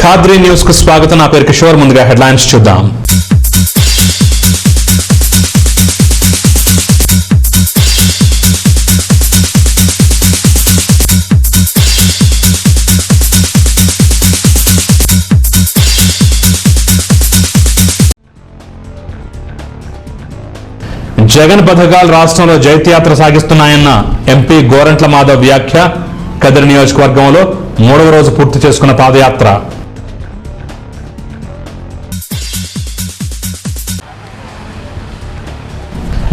Qadri news కు స్వాగతం. నా పేరు కిషోర్. ముందుగా హెడ్లైన్స్ చూద్దాం. జగన్ పథకాలు రాష్ట్రంలో జైత్యాత్ర సాగిస్తున్నాయన్న ఎంపీ గోరంట్ల మాధవ్ వ్యాఖ్య. కదిరి నియోజకవర్గంలో 3వ రోజు పూర్తి చేసుకున్న పాదయాత్ర.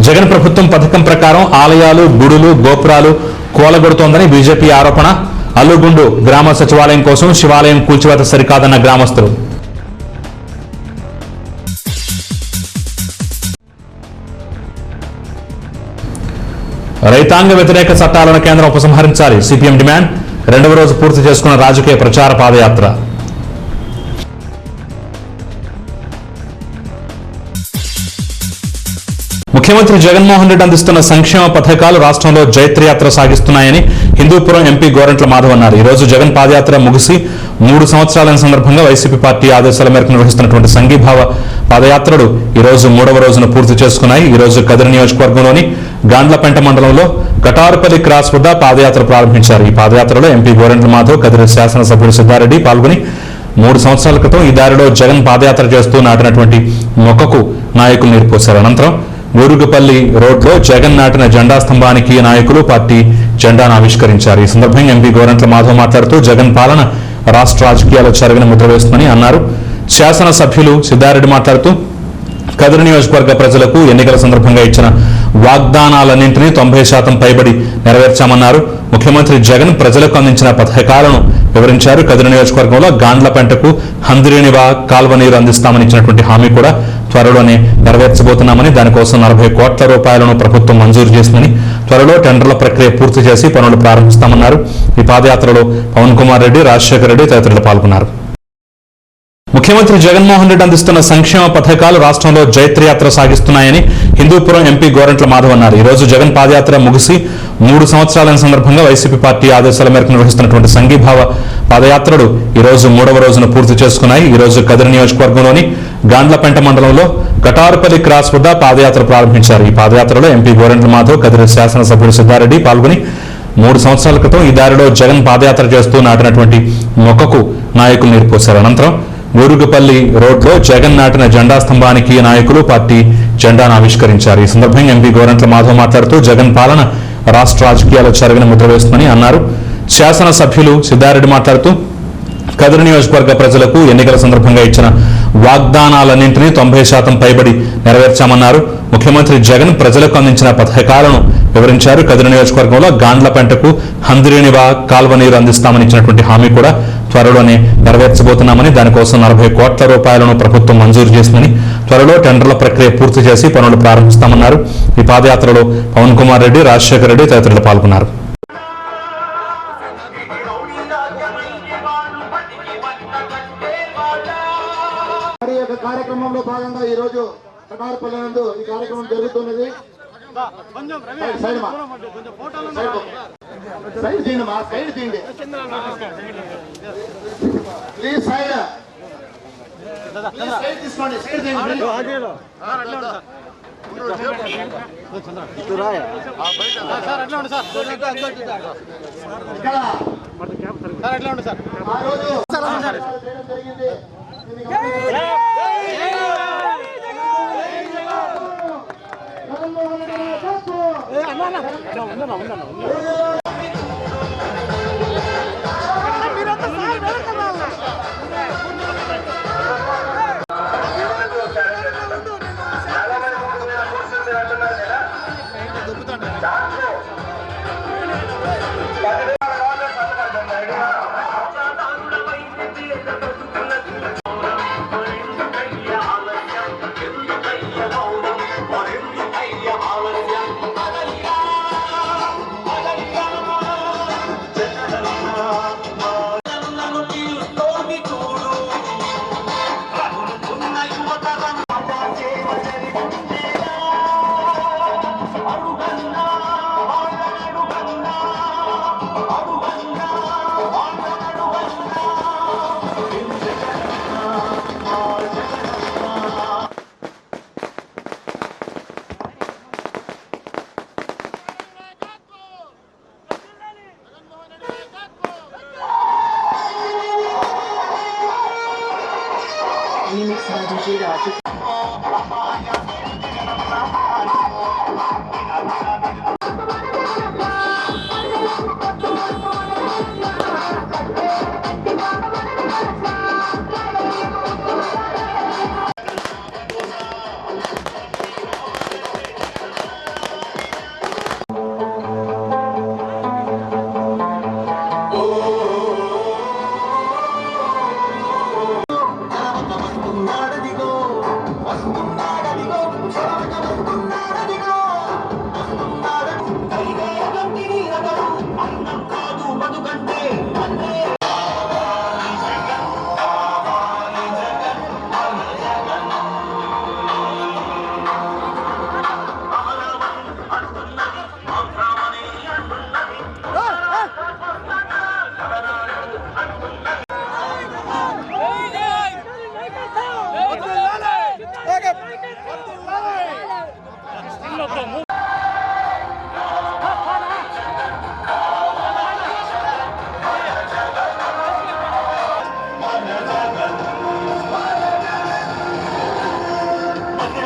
జగన్ ప్రభుత్వం పథకం ప్రకారం ఆలయాలు, గుడులు, గోపురాలు కూలగొడుతోందని బీజేపీ ఆరోపణ. అల్లుగుండు గ్రామ సచివాలయం కోసం శివాలయం కూల్చివేత సరికాదన్న గ్రామస్తులు. రైతాంగ వ్యతిరేక చట్టాలను కేంద్రం ఉపసంహరించాలి. CPM demand. 2వ రోజు పూర్తి చేసుకున్న రాజకీయ ప్రచార పాదయాత్ర. ముఖ్యమంత్రి జగన్మోహన్ రెడ్డి అందిస్తున్న సంక్షేమ పథకాలు రాష్ట్రంలో జైత్రయాత్ర సాగిస్తున్నాయని హిందూపురం ఎంపీ గోరంట్ల మాధవ్ అన్నారు. ఈ రోజు జగన్ పాదయాత్ర ముగిసి 3 సంవత్సరాల సందర్భంగా వైసీపీ పార్టీ ఆదేశాల మేరకు నిర్వహిస్తున్నటువంటి సంఘీభావ పాదయాత్రలు ఈ రోజు 3వ రోజును పూర్తి చేసుకున్నాయి. ఈ రోజు కదిరి నియోజకవర్గంలోని గాండ్లపెంట మండలంలో కటారుపల్లి క్రాస్ వద్ద పాదయాత్ర ప్రారంభించారు. ఈ పాదయాత్రలో ఎంపీ గోరంట్ల మాధవ్, కదిరి శాసనసభ్యుడు సిద్ధారెడ్డి పాల్గొని 3 సంవత్సరాల క్రితం ఈ దారిలో జగన్ పాదయాత్ర చేస్తూ నాటినటువంటి మొక్కకు నాయకులు నీరుపోశారు. అనంతరం గూరుగుపల్లి రోడ్లో జగన్ నాటిన జెండా స్తంభానికి నాయకులు పార్టీ జెండాను ఆవిష్కరించారు. ఈ సందర్భంగా ఎంపీ గోరంట్ల మాధవ్ మాట్లాడుతూ జగన్ పాలన రాష్ట్ర రాజకీయాల్లో చెరగని ముద్ర వేస్తుందని అన్నారు. శాసనసభ్యులు సిద్ధారెడ్డి మాట్లాడుతూ కదిరి నియోజకవర్గ ప్రజలకు ఎన్నికల సందర్భంగా ఇచ్చిన వాగ్దానాలన్నింటినీ 90% పైబడి నెరవేర్చామన్నారు. ముఖ్యమంత్రి జగన్ ప్రజలకు అందించిన పథకాలను వివరించారు. కదిరి నియోజకవర్గంలో గాండ్లపెంటకు హంద్రీనివా కాల్వ నీరు అందిస్తామని ఇచ్చినటువంటి హామీ కూడా త్వరలోనే నెరవేర్చబోతున్నామని, దానికోసం 40 కోట్ల రూపాయలను ప్రభుత్వం మంజూరు చేసిందని, త్వరలో టెండర్ల ప్రక్రియ పూర్తి చేసి పనులు ప్రారంభిస్తామన్నారు. ఈ పాదయాత్రలో పవన్ కుమార్ రెడ్డి, రాజశేఖర రెడ్డి తదితరులు పాల్గొన్నారు. ముఖ్యమంత్రి జగన్మోహన్ రెడ్డి అందిస్తున్న సంక్షేమ పథకాలు రాష్ట్రంలో జైత్రయాత్ర సాగిస్తున్నాయని హిందూపురం ఎంపీ గోరంట్ల మాధవ్ అన్నారు. ఈ రోజు జగన్ పాదయాత్ర ముగిసి 3 సంవత్సరాల సందర్భంగా వైసీపీ పార్టీ ఆదేశాల మేరకు నిర్వహిస్తున్నటువంటి సంఘీభావ పాదయాత్రలు ఈ రోజు 3వ రోజును పూర్తి చేసుకున్నాయి. ఈ రోజు కదిరి నియోజకవర్గంలోని గాండ్లపెంట మండలంలో కటారుపల్లి క్రాస్ వద్ద పాదయాత్ర ప్రారంభించారు. ఈ పాదయాత్రలో ఎంపీ గోరంట్ల మాధవ్, కదిరి శాసనసభ్యుడు సిద్ధారెడ్డి పాల్గొని 3 సంవత్సరాల క్రితం ఈ దారిలో జగన్ పాదయాత్ర చేస్తూ నాటినటువంటి మొక్కకు నాయకులు నీరుపోశారు. అనంతరం గూరుగుపల్లి రోడ్లో జగన్ నాటిన జెండా స్తంభానికి నాయకులు పార్టీ జెండాను ఆవిష్కరించారు. ఈ సందర్భంగా ఎంపీ గోరంట్ల మాధవ్ మాట్లాడుతూ జగన్ పాలన రాష్ట్ర రాజకీయాల్లో చెరగని ముద్ర వేస్తుందని అన్నారు. శాసనసభ్యులు సిద్ధారెడ్డి మాట్లాడుతూ కదిరి నియోజకవర్గ ప్రజలకు ఎన్నికల సందర్భంగా ఇచ్చిన వాగ్దానాలన్నింటినీ 90% పైబడి నెరవేర్చామన్నారు. ముఖ్యమంత్రి జగన్ ప్రజలకు అందించిన పథకాలను వివరించారు. కదిరి నియోజకవర్గంలో గాండ్లపెంటకు హంద్రీనివా కాల్వ నీరు అందిస్తామని ఇచ్చినటువంటి హామీ కూడా త్వరలోనే నెరవేర్చబోతున్నామని, దానికోసం 40 కోట్ల రూపాయలను ప్రభుత్వం మంజూరు చేసిందని, త్వరలో టెండర్ల ప్రక్రియ పూర్తి చేసి పనులు ప్రారంభిస్తామన్నారు. ఈ పాదయాత్రలో పవన్ కుమార్ రెడ్డి, రాజశేఖర రెడ్డి తదితరులు పాల్గొన్నారు. కార్యక్రమంలో భాగంగా ఈ రోజు కటారుపల్లి నందు ఈ కార్యక్రమం జరుగుతున్నది. సైడ్ తీయండి మా సైడ్ తీయండి ప్లీజ్. సైడ్ తీసుకోండి, సైడ్ తీయండి. ఆ రోజు జరిగింది.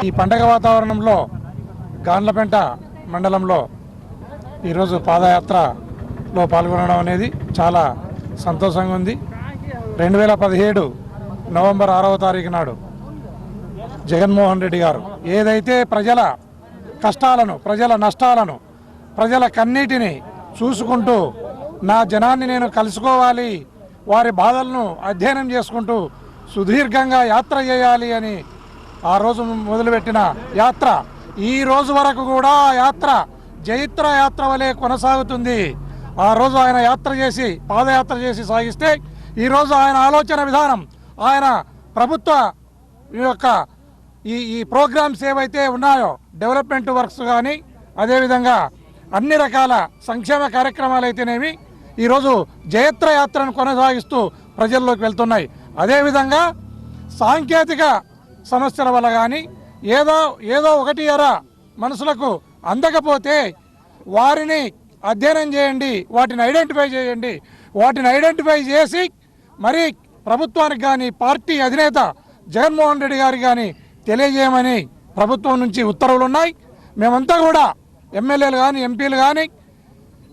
ఈ పండగ వాతావరణంలో గాండ్లపెంట మండలంలో ఈరోజు పాదయాత్రలో పాల్గొనడం అనేది చాలా సంతోషంగా ఉంది. 2017 నవంబర్ 6వ తారీఖు నాడు జగన్మోహన్ రెడ్డి గారు ఏదైతే ప్రజల కష్టాలను, ప్రజల నష్టాలను, ప్రజల కన్నీటిని చూసుకుంటూ నా జనాన్ని నేను కలుసుకోవాలి, వారి బాధలను అధ్యయనం చేసుకుంటూ సుదీర్ఘంగా యాత్ర చేయాలి అని ఆ రోజు మొదలుపెట్టిన యాత్ర ఈ రోజు వరకు కూడా యాత్ర జైత్ర యాత్ర వలె కొనసాగుతుంది. ఆ రోజు ఆయన యాత్ర చేసి పాదయాత్ర చేసి సాగిస్తే ఈరోజు ఆయన ఆలోచన విధానం, ఆయన ప్రభుత్వ యొక్క ఈ ప్రోగ్రామ్స్ ఏవైతే ఉన్నాయో డెవలప్మెంట్ వర్క్స్ కానీ అదేవిధంగా అన్ని రకాల సంక్షేమ కార్యక్రమాలు అయితేనేమి ఈరోజు జయత్ర యాత్రను కొనసాగిస్తూ ప్రజల్లోకి వెళ్తున్నాయి. అదేవిధంగా సాంకేతిక సమస్యల వల్ల కానీ ఏదో ఒకటి అరా మనసులకు అందకపోతే వారిని అధ్యయనం చేయండి, వాటిని ఐడెంటిఫై చేయండి, వాటిని ఐడెంటిఫై చేసి మరి ప్రభుత్వానికి కానీ పార్టీ అధినేత జగన్మోహన్ రెడ్డి గారికి కానీ తెలియజేయమని ప్రభుత్వం నుంచి ఉత్తర్వులు ఉన్నాయి. మేమంతా కూడా ఎమ్మెల్యేలు కానీ ఎంపీలు కానీ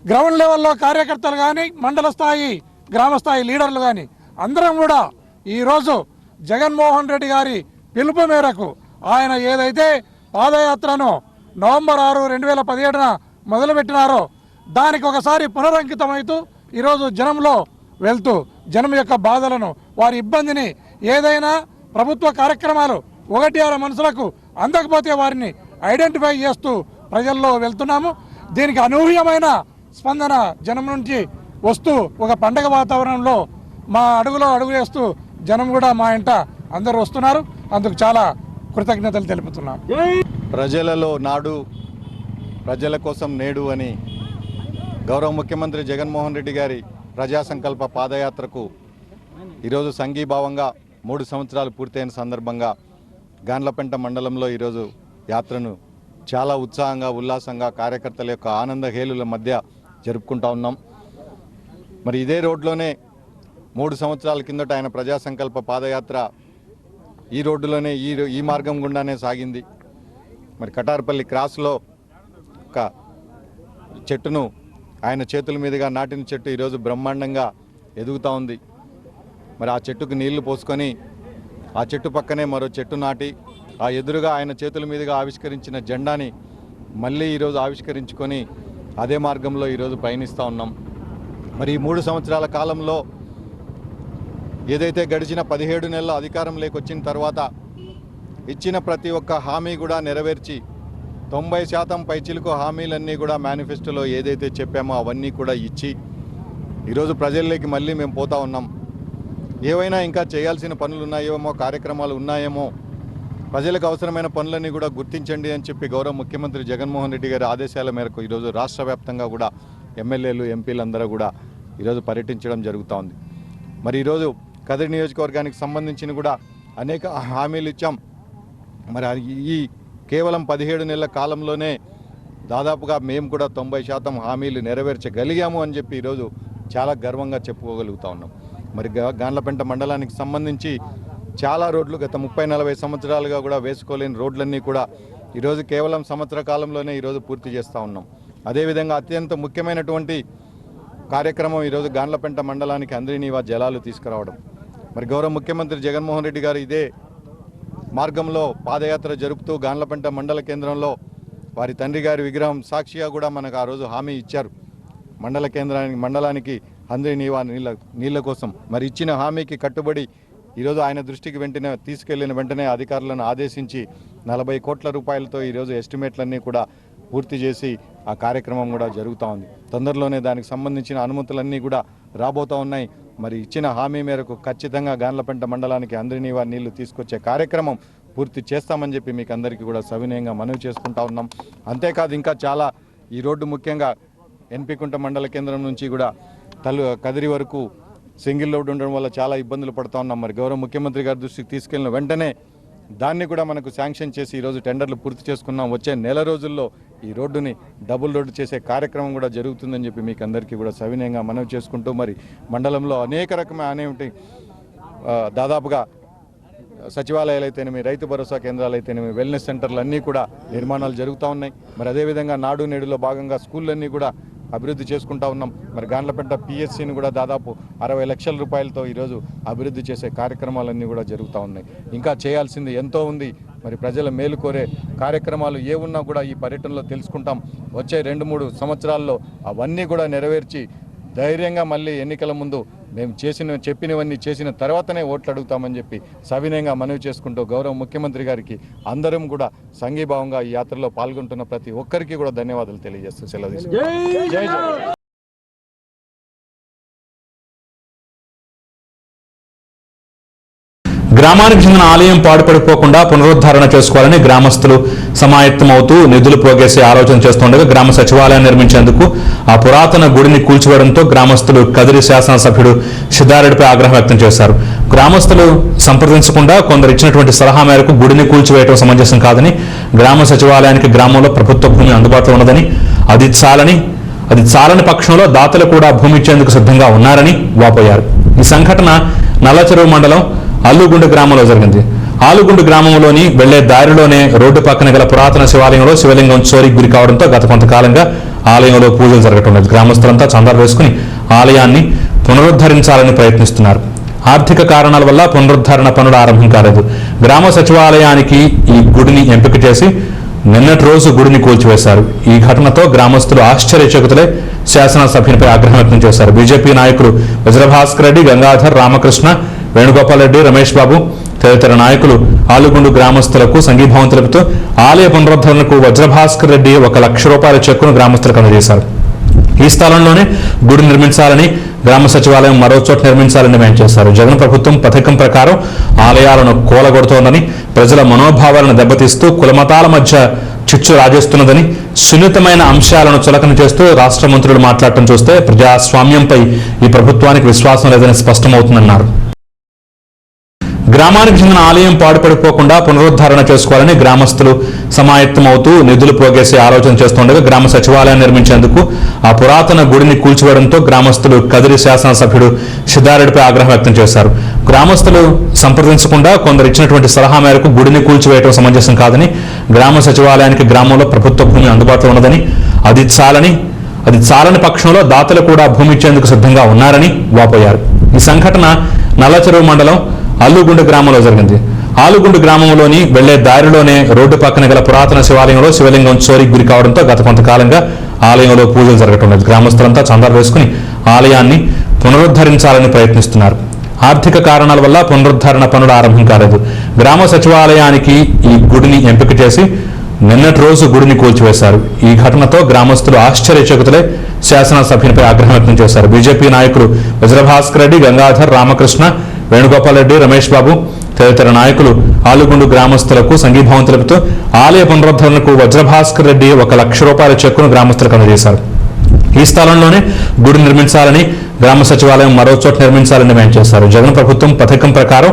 గ్రౌండ్ లెవెల్లో కార్యకర్తలు కానీ మండల స్థాయి గ్రామ స్థాయి లీడర్లు కానీ అందరం కూడా ఈరోజు జగన్మోహన్ రెడ్డి గారి పిలుపు మేరకు ఆయన ఏదైతే పాదయాత్రను నవంబర్ 6, 2017 మొదలుపెట్టినారో దానికి ఒకసారి పునరంకితమవుతూ ఈరోజు జనంలో వెళ్తూ జనం యొక్క బాధలను, వారి ఇబ్బందిని, ఏదైనా ప్రభుత్వ కార్యక్రమాలు ఒకటి ఆరు మనసులకు అందకపోతే వారిని ఐడెంటిఫై చేస్తూ ప్రజల్లో వెళ్తున్నాము. దీనికి అనూహ్యమైన స్పందన జనం నుంచి వస్తూ ఒక పండగ వాతావరణంలో మా అడుగులో అడుగు వేస్తూ జనం కూడా మా ఇంట అందరూ వస్తున్నారు. అందుకు చాలా కృతజ్ఞతలు తెలుపుతున్నాం. ప్రజలలో నాడు, ప్రజల కోసం నేడు అని గౌరవ ముఖ్యమంత్రి జగన్మోహన్ రెడ్డి గారి ప్రజా సంకల్ప పాదయాత్రకు ఈరోజు సంఘీభావంగా 3 సంవత్సరాలు పూర్తయిన సందర్భంగా గాండ్లపెంట మండలంలో ఈరోజు యాత్రను చాలా ఉత్సాహంగా, ఉల్లాసంగా కార్యకర్తల యొక్క ఆనంద హేళుల మధ్య జరుపుకుంటా ఉన్నాం. మరి ఇదే రోడ్లోనే 3 సంవత్సరాల కిందట ఆయన ప్రజా సంకల్ప పాదయాత్ర ఈ రోడ్డులోనే ఈ మార్గం గుండానే సాగింది. మరి కటార్పల్లి క్రాస్లో ఒక చెట్టును ఆయన చేతుల మీదుగా నాటిన చెట్టు ఈరోజు బ్రహ్మాండంగా ఎదుగుతూ ఉంది. మరి ఆ చెట్టుకు నీళ్లు పోసుకొని ఆ చెట్టు పక్కనే మరో చెట్టు నాటి ఆ ఎదురుగా ఆయన చేతుల మీదుగా ఆవిష్కరించిన జెండాని మళ్ళీ ఈరోజు ఆవిష్కరించుకొని అదే మార్గంలో ఈరోజు పయనిస్తూ ఉన్నాం. మరి ఈ 3 సంవత్సరాల కాలంలో ఏదైతే గడిచిన 17 నెలల అధికారంలోకి వచ్చిన తర్వాత ఇచ్చిన ప్రతి ఒక్క హామీ కూడా నెరవేర్చి 90% పైచిలుకు హామీలన్నీ కూడా మేనిఫెస్టోలో ఏదైతే చెప్పామో అవన్నీ కూడా ఇచ్చి ఈరోజు ప్రజల్లోకి మళ్ళీ మేము పోతా ఉన్నాం. ఏవైనా ఇంకా చేయాల్సిన పనులు ఉన్నాయేమో, కార్యక్రమాలు ఉన్నాయేమో, ప్రజలకు అవసరమైన పనులన్నీ కూడా గుర్తించండి అని చెప్పి గౌరవ ముఖ్యమంత్రి జగన్మోహన్ రెడ్డి గారి ఆదేశాల మేరకు ఈరోజు రాష్ట్ర వ్యాప్తంగా కూడా ఎమ్మెల్యేలు, ఎంపీలందరూ కూడా ఈరోజు పర్యటించడం జరుగుతూ ఉంది. మరి ఈరోజు కదిరి నియోజకవర్గానికి సంబంధించిన కూడా అనేక హామీలు ఇచ్చాం. మరి ఈ కేవలం 17 నెలల కాలంలోనే దాదాపుగా మేము కూడా 90% హామీలు నెరవేర్చగలిగాము అని చెప్పి ఈరోజు చాలా గర్వంగా చెప్పుకోగలుగుతూ ఉన్నాం. మరి గాండ్లపెంట మండలానికి సంబంధించి చాలా రోడ్లు గత 30-40 సంవత్సరాలుగా కూడా వేసుకోలేని రోడ్లన్నీ కూడా ఈరోజు కేవలం సంవత్సర కాలంలోనే ఈరోజు పూర్తి చేస్తూ ఉన్నాం. అదేవిధంగా అత్యంత ముఖ్యమైనటువంటి కార్యక్రమం ఈరోజు గాండ్లపెంట మండలానికి అందరినీవా జలాలు తీసుకురావడం. మరి గౌరవ ముఖ్యమంత్రి జగన్మోహన్ రెడ్డి గారు ఇదే మార్గంలో పాదయాత్ర జరుపుతూ గాండ్లపెంట మండల కేంద్రంలో వారి తండ్రి గారి విగ్రహం సాక్షిగా కూడా మనకు ఆ రోజు హామీ ఇచ్చారు. మండలానికి అందరినీవా నీళ్ళ కోసం మరి ఇచ్చిన హామీకి కట్టుబడి ఈరోజు ఆయన దృష్టికి తీసుకెళ్లిన వెంటనే అధికారులను ఆదేశించి 40 కోట్ల రూపాయలతో ఈరోజు ఎస్టిమేట్లన్నీ కూడా పూర్తి చేసి ఆ కార్యక్రమం కూడా జరుగుతూ ఉంది. తొందరలోనే దానికి సంబంధించిన అనుమతులన్నీ కూడా రాబోతూ ఉన్నాయి. మరి ఇచ్చిన హామీ మేరకు ఖచ్చితంగా గాండ్లపెంట మండలానికి అందరినీవా నీళ్లు తీసుకొచ్చే కార్యక్రమం పూర్తి చేస్తామని చెప్పి మీకు అందరికీ కూడా సవినయంగా మనవి చేసుకుంటా ఉన్నాం. అంతేకాదు ఇంకా చాలా ఈ రోడ్డు ముఖ్యంగా ఎన్పికుంట మండల కేంద్రం నుంచి కూడా కదిరి వరకు సింగిల్ రోడ్డు ఉండడం వల్ల చాలా ఇబ్బందులు పడుతూ ఉన్నాం. మరి గౌరవ ముఖ్యమంత్రి గారి దృష్టికి తీసుకెళ్లిన వెంటనే దాన్ని కూడా మనకు శాంక్షన్ చేసి ఈరోజు టెండర్లు పూర్తి చేసుకున్నాం. వచ్చే నెల రోజుల్లో ఈ రోడ్డుని డబుల్ రోడ్డు చేసే కార్యక్రమం కూడా జరుగుతుందని చెప్పి మీకు అందరికీ కూడా సవినయంగా మనవి చేసుకుంటూ మరి మండలంలో అనేక రకమైన దాదాపుగా సచివాలయాలు అయితేనేమి, రైతు భరోసా కేంద్రాలు అయితేనేమి, వెల్నెస్ సెంటర్లు అన్నీ కూడా నిర్మాణాలు జరుగుతూ ఉన్నాయి. మరి అదేవిధంగా నాడు నేడులో భాగంగా స్కూళ్ళన్నీ కూడా అభివృద్ధి చేసుకుంటూ ఉన్నాం. మరి గాండ్లపేట పిఎస్సిని కూడా దాదాపు 60 లక్షల రూపాయలతో ఈరోజు అభివృద్ధి చేసే కార్యక్రమాలన్నీ కూడా జరుగుతూ ఉన్నాయి. ఇంకా చేయాల్సింది ఎంతో ఉంది. మరి ప్రజల మేలు కోరే కార్యక్రమాలు ఏ ఉన్నా కూడా ఈ పర్యటనలో తెలుసుకుంటాం. వచ్చే 2-3 సంవత్సరాల్లో అవన్నీ కూడా నెరవేర్చి ధైర్యంగా మళ్ళీ ఎన్నికల ముందు మేము చెప్పినవన్నీ చేసిన తర్వాతనే ఓట్లు అడుగుతామని చెప్పి సవినయంగా మనవి చేసుకుంటూ గౌరవ ముఖ్యమంత్రి గారికి అందరం కూడా సంఘీభావంగా ఈ యాత్రలో పాల్గొంటున్న ప్రతి ఒక్కరికి కూడా ధన్యవాదాలు తెలియజేస్తూ సెలవు తీసుకుంటాం. జై జై. గ్రామానికి చెందిన ఆలయం పాడుపడిపోకుండా పునరుద్ధరణ చేసుకోవాలని గ్రామస్తులు సమాయత్తమవుతూ నిధులు పోగేసే ఆలోచన చేస్తుండగా గ్రామ సచివాలయం నిర్మించేందుకు ఆ పురాతన గుడిని కూల్చివేయడంతో గ్రామస్తులు కదిరి శాసనసభ్యుడు సిద్ధారెడ్డిపై ఆగ్రహం వ్యక్తం చేశారు. గ్రామస్తులు సంప్రదించకుండా కొందరు ఇచ్చినటువంటి సలహా మేరకు గుడిని కూల్చివేయడం సమంజసం కాదని, గ్రామ సచివాలయానికి గ్రామంలో ప్రభుత్వ భూమి అందుబాటులో ఉన్నదని, అది చాలని పక్షంలో దాతలు కూడా భూమి ఇచ్చేందుకు సిద్ధంగా ఉన్నారని వాపోయారు. ఈ సంఘటన నల్లచెరువు మండలం అల్లుగుండు గ్రామంలో జరిగింది. ఆలుగుండు గ్రామంలోని వెళ్లే దారిలోనే రోడ్డు పక్కన గల పురాతన శివాలయంలో శివలింగం చోరీకి గురి కావడంతో గత కొంతకాలంగా ఆలయంలో పూజలు జరగటం లేదు. గ్రామస్తులంతా చందాలు వేసుకుని ఆలయాన్ని పునరుద్ధరించాలని ప్రయత్నిస్తున్నారు. ఆర్థిక కారణాల వల్ల పునరుద్ధరణ పనులు ఆరంభం కాలేదు. గ్రామ సచివాలయానికి ఈ గుడిని ఎంపిక చేసి నిన్నటి రోజు గుడిని కూల్చివేశారు. ఈ ఘటనతో గ్రామస్తులు ఆశ్చర్యచకితులై శాసనసభ్యునిపై ఆగ్రహం వ్యక్తం చేశారు. బీజేపీ నాయకులు వజ్రభాస్కర్ రెడ్డి, గంగాధర్, రామకృష్ణ, వేణుగోపాల్ రెడ్డి, రమేష్ బాబు తదితర నాయకులు ఆలుగుండు గ్రామస్తులకు సంఘీభావం తెలుపుతూ ఆలయ పునరుద్ధరణకు వజ్రభాస్కర్ రెడ్డి 1 లక్ష రూపాయల చెక్కును గ్రామస్తులకు అందజేశారు. ఈ స్థలంలోనే గుడి నిర్మించాలని, గ్రామ సచివాలయం మరో చోట నిర్మించాలని డిమాండ్ చేశారు. జగన్ ప్రభుత్వం పథకం ప్రకారం ఆలయాలను కూలగొడుతోందని, ప్రజల మనోభావాలను దెబ్బతీస్తూ కులమతాల మధ్య చిచ్చు రాజేస్తున్నదని, సున్నితమైన అంశాలను చులకన చేస్తూ రాష్ట్ర మంత్రులు మాట్లాడటం చూస్తే ప్రజాస్వామ్యంపై ఈ ప్రభుత్వానికి విశ్వాసం లేదని స్పష్టమవుతుందన్నారు. గ్రామానికి చెందిన ఆలయం పాడుపడిపోకుండా పునరుద్ధరణ చేసుకోవాలని గ్రామస్తులు సమాయత్తమవుతూ నిధులు పోగేసే ఆలోచన చేస్తుండగా గ్రామ సచివాలయం నిర్మించేందుకు ఆ పురాతన గుడిని కూల్చివేయడంతో గ్రామస్తులు కదిరి శాసనసభ్యుడు సిద్ధారెడ్డిపై ఆగ్రహం వ్యక్తం చేశారు. గ్రామస్తులు సంప్రదించకుండా కొందరు ఇచ్చినటువంటి సలహా మేరకు గుడిని కూల్చివేయడం సమంజసం కాదని, గ్రామ సచివాలయానికి గ్రామంలో ప్రభుత్వ భూమి అందుబాటులో ఉన్నదని, అది చాలని పక్షంలో దాతలు కూడా భూమి ఇచ్చేందుకు సిద్ధంగా ఉన్నారని వాపోయారు. ఈ సంఘటన నల్లచెరువు మండలం అల్లుగుండు గ్రామంలో జరిగింది. ఆలుగుండు గ్రామంలోని వెళ్లే దారిలోనే రోడ్డు పక్కన గల పురాతన శివాలయంలో శివలింగం చోరీకి గురి కావడంతో గత కొంతకాలంగా ఆలయంలో పూజలు జరగటం లేదు. గ్రామస్తులంతా చందాలు వేసుకుని ఆలయాన్ని పునరుద్ధరించాలని ప్రయత్నిస్తున్నారు. ఆర్థిక కారణాల వల్ల పునరుద్ధరణ పనులు ఆరంభం కాలేదు. గ్రామ సచివాలయానికి ఈ గుడిని ఎంపిక చేసి నిన్నటి రోజు గుడిని కూల్చివేశారు. ఈ ఘటనతో గ్రామస్తులు ఆశ్చర్యచకితులై శాసనసభ్యునిపై ఆగ్రహం వ్యక్తం చేశారు. బీజేపీ నాయకులు వజ్రభాస్కర్ రెడ్డి, గంగాధర్, రామకృష్ణ, వేణుగోపాల్ రెడ్డి, రమేష్ బాబు తదితర నాయకులు ఆలుగుండు గ్రామస్తులకు సంఘీభావం తెలుపుతూ ఆలయ పునరుద్ధరణకు వజ్రభాస్కర్ రెడ్డి 1 లక్ష రూపాయల చెక్కును గ్రామస్తులకు అందజేశారు. ఈ స్థలంలోనే గుడి నిర్మించాలని, గ్రామ సచివాలయం మరో చోట నిర్మించాలని డిమాండ్ చేశారు. జగన్ ప్రభుత్వం పథకం ప్రకారం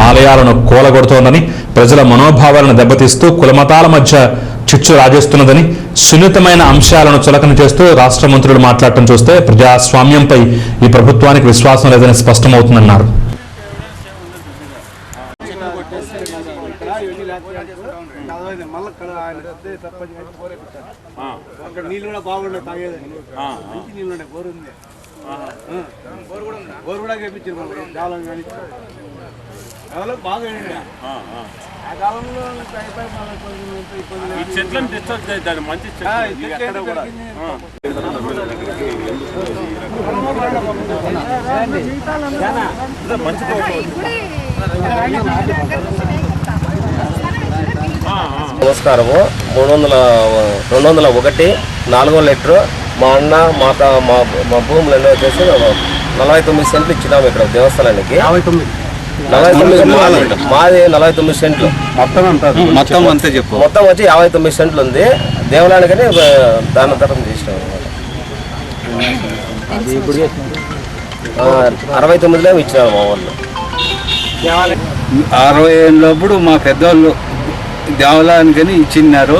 ఆలయాలను కూలగొడుతోందని, ప్రజల మనోభావాలను దెబ్బతీస్తూ కులమతాల మధ్య చిచ్చు రాజేస్తున్నదని, సున్నితమైన అంశాలను చులకన చేస్తూ రాష్ట్ర మంత్రులు మాట్లాడటం చూస్తే ప్రజాస్వామ్యంపై ఈ ప్రభుత్వానికి విశ్వాసం లేదని స్పష్టమవుతుందన్నారు. అక్కడ నీళ్ళు కూడా బాగుండే తాగేదండి, మంచి నీళ్ళు ఉండే, బోరు ఉంది, బోరు కూడా వేయించారు కాలం కానీ డెవలప్ బాగా అయింది. ఆ కాలంలో చెట్లను డిస్టర్బ్ చేద్దాం, మంచి నమస్కారము. 201 4వ లెటరు మా అన్న మా భూములలో వచ్చేసి 49 సెంట్లు ఇచ్చినాము ఇక్కడ దేవస్థానానికి. 49 మాది 49 సెంట్లు మొత్తం వచ్చి 59 సెంట్లు ఉంది. దేవాలయానికని దాన ధర్మం చేసినాం అన్నమాట. 69లో ఇచ్చినాము మా వాళ్ళు. 60 ఏళ్ళప్పుడు మా పెద్దవాళ్ళు దేవాలయానికని ఇచ్చిన్నారు.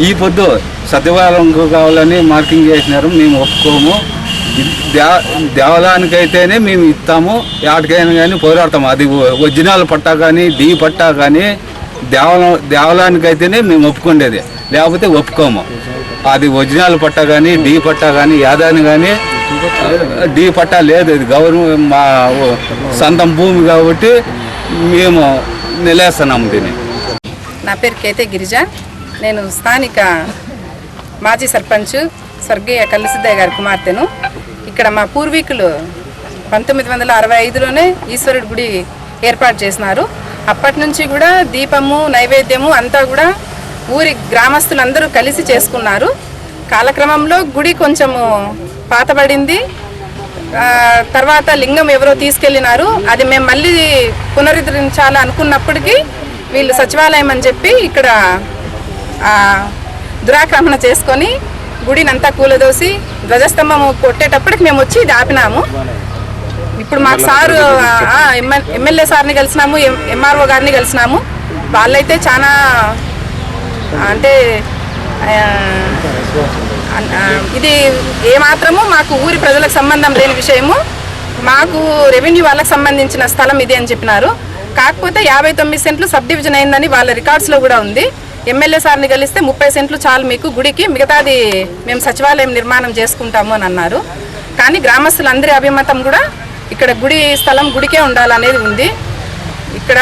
ఈ పొద్దు సత్యవాలంకు కావాలని మార్కింగ్ చేసినారు, మేము ఒప్పుకోము. దేవాలయానికైతేనే మేము ఇస్తాము, వాటికైనా కానీ పోరాడతాము. అది ఒరిజినల్ పట్టా కానీ డీ పట్టా కానీ దేవాలయానికైతేనే మేము ఒప్పుకునేది, లేకపోతే ఒప్పుకోము. అది ఒరిజినల్ పట్టా కానీ డీ పట్టా కానీ యాదాని కానీ డీ పట్టా లేదు. ఇది గవర్నమెంట్ మా సొంతం భూమి కాబట్టి మేము నిలేస్తున్నాము దీన్ని. నా పేరు కేతే గిరిజ. నేను స్థానిక మాజీ సర్పంచ్ స్వర్గీయ కల్లిసిద్దయ్య గారి కుమార్తెను. ఇక్కడ మా పూర్వీకులు 1965లోనే ఈశ్వరుడి గుడి ఏర్పాటు చేసినారు. అప్పటి నుంచి కూడా దీపము నైవేద్యము అంతా కూడా ఊరి గ్రామస్తులందరూ కలిసి చేసుకున్నారు. కాలక్రమంలో గుడి కొంచెము పాతబడింది. తర్వాత లింగం ఎవరో తీసుకెళ్ళినారు. అది మేము మళ్ళీ పునరుద్ధరించాలి అనుకున్నప్పటికీ వీళ్ళు సచివాలయం అని చెప్పి ఇక్కడ దురాక్రమణ చేసుకొని గుడిని అంతా కూలదోసి ధ్వజస్తంభం కొట్టేటప్పటికి మేము వచ్చి ఇది ఆపినాము. ఇప్పుడు మాకు సారు ఎమ్మెల్యే సార్ని కలిసినాము, ఎంఆర్ఓ గారిని కలిసినాము. వాళ్ళైతే చాలా అంటే ఇది ఏమాత్రము మాకు ఊరి ప్రజలకు సంబంధం లేని విషయము, మాకు రెవెన్యూ వాళ్ళకి సంబంధించిన స్థలం ఇది అని చెప్పినారు. కాకపోతే 59 సెంట్లు సబ్ డివిజన్ అయిందని వాళ్ళ రికార్డ్స్లో కూడా ఉంది. ఎమ్మెల్యే సార్ని కలిస్తే 30 సెంట్లు చాలు మీకు గుడికి, మిగతాది మేము సచివాలయం నిర్మాణం చేసుకుంటాము అని అన్నారు. కానీ గ్రామస్తులందరి అభిమతం కూడా ఇక్కడ గుడి స్థలం గుడికే ఉండాలనేది ఉంది. ఇక్కడ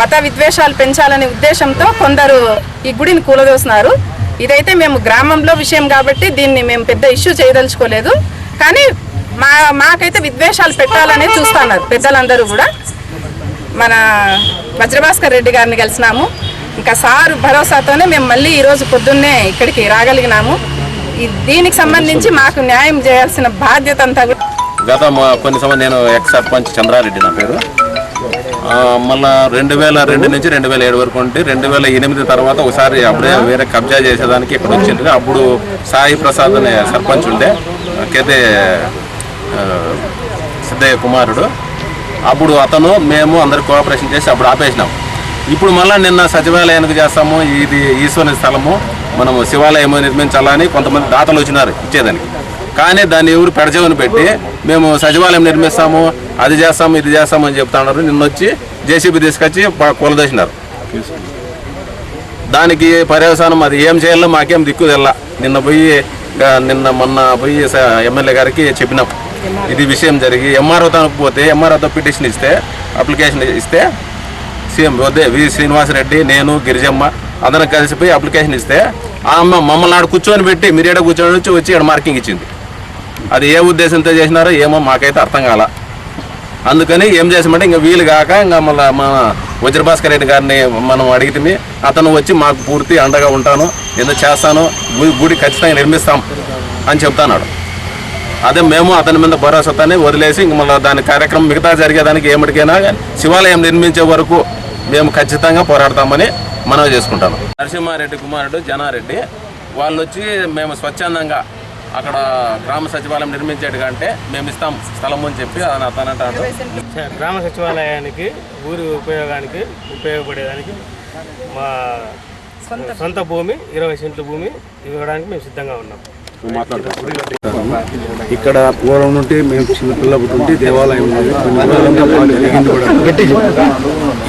మత విద్వేషాలు పెంచాలనే ఉద్దేశంతో కొందరు ఈ గుడిని కూలదోస్తున్నారు. ఇదైతే మేము గ్రామంలో విషయం కాబట్టి దీన్ని మేము పెద్ద ఇష్యూ చేయదలుచుకోలేదు. కానీ మాకైతే విద్వేషాలు పెట్టాలనేది చూస్తున్నారు పెద్దలందరూ కూడా. మన వజ్రభాస్కర్ రెడ్డి గారిని కలిసినాము. ఇంకా సారు భరోసాతోనే మేము మళ్ళీ ఈరోజు పొద్దున్నే ఇక్కడికి రాగలిగినాము. దీనికి సంబంధించి మాకు న్యాయం చేయాల్సిన బాధ్యత అంతా కూడా. గత కొన్ని సంవత్సరం నేను ఎక్స్ సర్పంచ్ చంద్రారెడ్డి నా పేరు. మళ్ళీ 2002 నుంచి 2007 వరకు ఉంటే 2008 తర్వాత ఒకసారి అప్పుడే వేరే కబ్జా చేసేదానికి ఇక్కడ వచ్చింది. అప్పుడు సాయి ప్రసాద్ అనే సర్పంచ్ ఉండే, కేతే సిద్ధయ్య కుమారుడు. అప్పుడు అతను మేము అందరు కోఆపరేషన్ చేసి అప్పుడు ఆపేసినాం. ఇప్పుడు మళ్ళీ నిన్న సచివాలయానికి చేస్తాము, ఇది ఈశ్వరుని స్థలము, మనము శివాలయం నిర్మించాలని కొంతమంది దాతలు వచ్చినారు ఇచ్చేదానికి. కానీ దాన్ని ఎవరు పెడచెవిని పెట్టి మేము సచివాలయం నిర్మిస్తాము, అది చేస్తాము, ఇది చేస్తాము అని చెప్తున్నారు. నిన్న వచ్చి జేసీబీ తీసుకొచ్చి కూలదోసినారు. దానికి పర్యవసానం అది ఏం చేయాలో మాకేం దిక్కు తెల్ల. మొన్న పోయి ఎమ్మెల్యే గారికి చెప్పినాం ఇది విషయం జరిగి. ఎంఆర్ఓతో పోతే ఎంఆర్ఓతో పిటిషన్ ఇస్తే, అప్లికేషన్ ఇస్తే సీఎం వి శ్రీనివాసరెడ్డి, నేను, గిరిజమ్మ అందరం కలిసిపోయి అప్లికేషన్ ఇస్తే ఆ అమ్మ మమ్మల్ని ఆడ కూర్చొని పెట్టి మీరు ఏడ కూర్చొని వచ్చి ఇక్కడ మార్కింగ్ ఇచ్చింది. అది ఏ ఉద్దేశంతో చేసినారో ఏమో మాకైతే అర్థం కాల. అందుకని ఏం చేసామంటే ఇంకా వీలు కాక ఇంకా మళ్ళీ మన వజ్రభాస్కర్ రెడ్డి గారిని మనం అడిగితే అతను వచ్చి మాకు పూర్తి అండగా ఉంటాను, ఏదో చేస్తాను, గుడి ఖచ్చితంగా నిర్మిస్తాం అని చెప్తున్నాడు. అదే మేము అతని మీద భరోసాతోనే వదిలేసి ఇంక మళ్ళీ దాని కార్యక్రమం మిగతా జరిగేదానికి ఏమిటికైనా శివాలయం నిర్మించే వరకు మేము ఖచ్చితంగా పోరాడతామని మనవి చేసుకుంటాను. నరసింహారెడ్డి కుమారుడు జనారెడ్డి వాళ్ళు వచ్చి మేము స్వచ్ఛందంగా అక్కడ గ్రామ సచివాలయం నిర్మించేటికంటే మేము ఇస్తాం స్థలం అని చెప్పి అతను అంటాడు. గ్రామ సచివాలయానికి ఊరి ఉపయోగానికి ఉపయోగపడేదానికి మా సొంత భూమి 20 సెంట్ల భూమి ఇవ్వడానికి మేము సిద్ధంగా ఉన్నాం. ఇక్కడ పూర్వం నుండి మేము చిన్నపిల్ల పుట్టుంటే దేవాలయం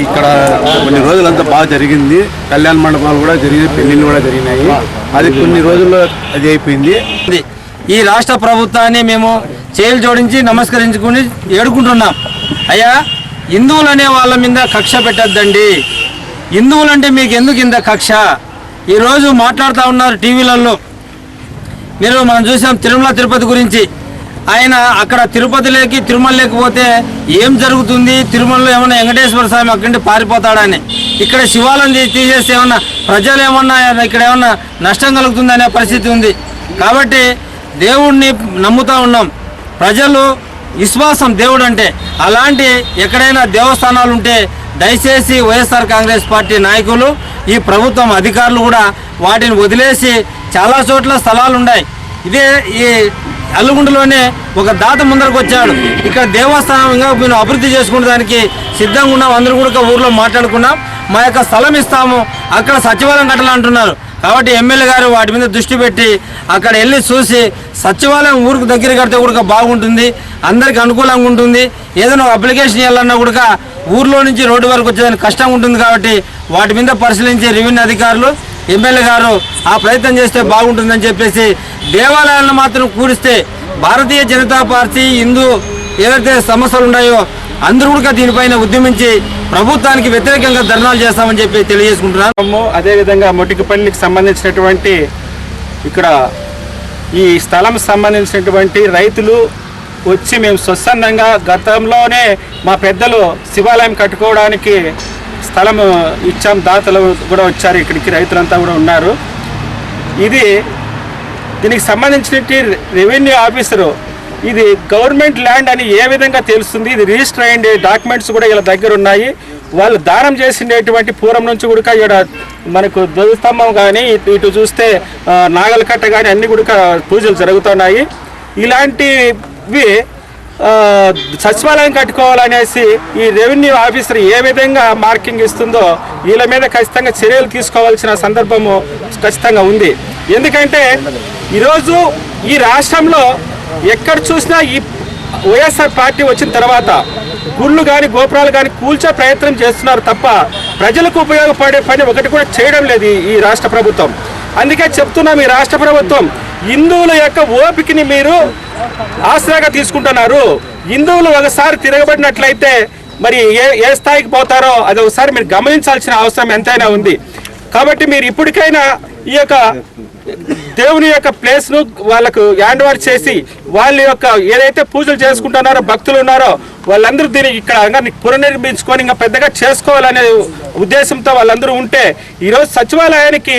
ఇక్కడ కొన్ని రోజులంతా బాగా జరిగింది. కళ్యాణ మండపాలు కూడా జరిగింది, పెళ్లిళ్ళు కూడా జరిగినాయి. అది కొన్ని రోజుల్లో అది అయిపోయింది. ఈ రాష్ట్ర ప్రభుత్వాన్ని మేము చేతులు జోడించి నమస్కరించుకుని ఏడుకుంటున్నాం. అయ్యా, హిందువులు అనే వాళ్ళ మీద కక్ష పెట్టద్దండి. హిందువులంటే మీకు ఎందుకు ఇంత కక్ష? ఈరోజు మాట్లాడుతూ ఉన్నారు టీవీలలో. మనం చూసాం తిరుమల తిరుపతి గురించి. ఆయన అక్కడ తిరుపతిలోకి తిరుమల లేకపోతే ఏం జరుగుతుంది, తిరుమలలో ఏమన్నా వెంకటేశ్వర స్వామి అక్కడి నుండి పారిపోతాడని. ఇక్కడ శివాలయం తీసేస్తే ఏమన్నా ప్రజలు ఏమన్నా ఇక్కడ ఏమన్నా నష్టం కలుగుతుంది అనే పరిస్థితి ఉంది. కాబట్టి దేవుణ్ణి నమ్ముతూ ఉన్నాం. ప్రజలు విశ్వాసం దేవుడు అంటే. అలాంటి ఎక్కడైనా దేవస్థానాలు ఉంటే దయచేసి వైఎస్ఆర్ కాంగ్రెస్ పార్టీ నాయకులు, ఈ ప్రభుత్వం అధికారులు కూడా వాటిని వదిలేసి చాలా చోట్ల స్థలాలు ఉన్నాయి. ఇదే ఈ అల్లుగుండలోనే ఒక దాత ముందరకు వచ్చాడు. ఇక్కడ దేవస్థానంగా మేము అభివృద్ధి చేసుకునే దానికి సిద్ధంగా ఉన్నాం. అందరూ కూడా ఊర్లో మాట్లాడుకున్నాం. మా యొక్క స్థలం ఇస్తాము, అక్కడ సచివాలయం కట్టాలంటున్నారు. కాబట్టి ఎమ్మెల్యే గారు వాటి మీద దృష్టి పెట్టి అక్కడ వెళ్ళి చూసి సచివాలయం ఊరికి దగ్గర కడితే కూడా బాగుంటుంది, అందరికి అనుకూలంగా ఉంటుంది. ఏదైనా అప్లికేషన్ ఇవ్వాలన్నా కూడా ఊర్లో నుంచి రోడ్డు వరకు వచ్చేదానికి కష్టం ఉంటుంది. కాబట్టి వాటి మీద పరిశీలించి రెవెన్యూ అధికారులు ఎమ్మెల్యే గారు ఆ ప్రయత్నం చేస్తే బాగుంటుందని చెప్పేసి, దేవాలయాలను మాత్రం కూడిస్తే భారతీయ జనతా పార్టీ హిందూ ఏదైతే సమస్యలు ఉన్నాయో అందరూ కూడా దీనిపైన ఉద్యమించి ప్రభుత్వానికి వ్యతిరేకంగా ధర్నాలు చేస్తామని చెప్పి తెలియజేసుకుంటున్నాము. అదేవిధంగా మొటికపల్లికి సంబంధించినటువంటి ఇక్కడ ఈ స్థలం సంబంధించినటువంటి రైతులు వచ్చి మేము స్వచ్ఛందంగా గతంలోనే మా పెద్దలు శివాలయం కట్టుకోవడానికి స్థలం ఇచ్చాం, దాతలు కూడా వచ్చారు ఇక్కడికి, రైతులంతా కూడా ఉన్నారు. దీనికి సంబంధించిన రెవెన్యూ ఆఫీసరు ఇది గవర్నమెంట్ ల్యాండ్ అని ఏ విధంగా తెలుస్తుంది? ఇది రిజిస్టర్ అయ్యే డాక్యుమెంట్స్ కూడా ఇలా దగ్గర ఉన్నాయి. వాళ్ళు దానం చేసినటువంటి పూర్వం నుంచి కూడా ఇక్కడ మనకు ధ్వజస్తంభం కానీ ఇటు చూస్తే నాగలకట్ట కానీ అన్ని కూడా పూజలు జరుగుతున్నాయి. ఇలాంటివి సచివాలయం కట్టుకోవాలనేసి ఈ రెవెన్యూ ఆఫీసర్ ఏ విధంగా మార్కింగ్ ఇస్తుందో వీళ్ళ మీద ఖచ్చితంగా చర్యలు తీసుకోవాల్సిన సందర్భము ఖచ్చితంగా ఉంది. ఎందుకంటే ఈరోజు ఈ రాష్ట్రంలో ఎక్కడ చూసినా ఈ వైఎస్ఆర్ పార్టీ వచ్చిన తర్వాత గుళ్ళు కానీ గోపురాలు కానీ కూల్చే ప్రయత్నం చేస్తున్నారు తప్ప ప్రజలకు ఉపయోగపడే పని ఒకటి కూడా చేయడం లేదు ఈ రాష్ట్ర ప్రభుత్వం. అందుకే చెప్తున్నాం, ఈ రాష్ట్ర ప్రభుత్వం హిందువుల యొక్క ఓపికని మీరు ఆసరాగా తీసుకుంటున్నారు. హిందువులు ఒకసారి తిరగబడినట్లయితే మరి ఏ స్థాయికి పోతారో అది ఒకసారి మీరు గమనించాల్సిన అవసరం ఎంతైనా ఉంది. కాబట్టి మీరు ఇప్పటికైనా ఈ యొక్క దేవుని యొక్క ప్లేస్ను వాళ్ళకు హ్యాండ్ ఓవర్ చేసి వాళ్ళ యొక్క ఏదైతే పూజలు చేసుకుంటున్నారో భక్తులు ఉన్నారో వాళ్ళందరూ దీన్ని ఇక్కడ పునర్నిర్మించుకొని ఇంకా పెద్దగా చేసుకోవాలనే ఉద్దేశంతో వాళ్ళందరూ ఉంటే ఈరోజు సచివాలయానికి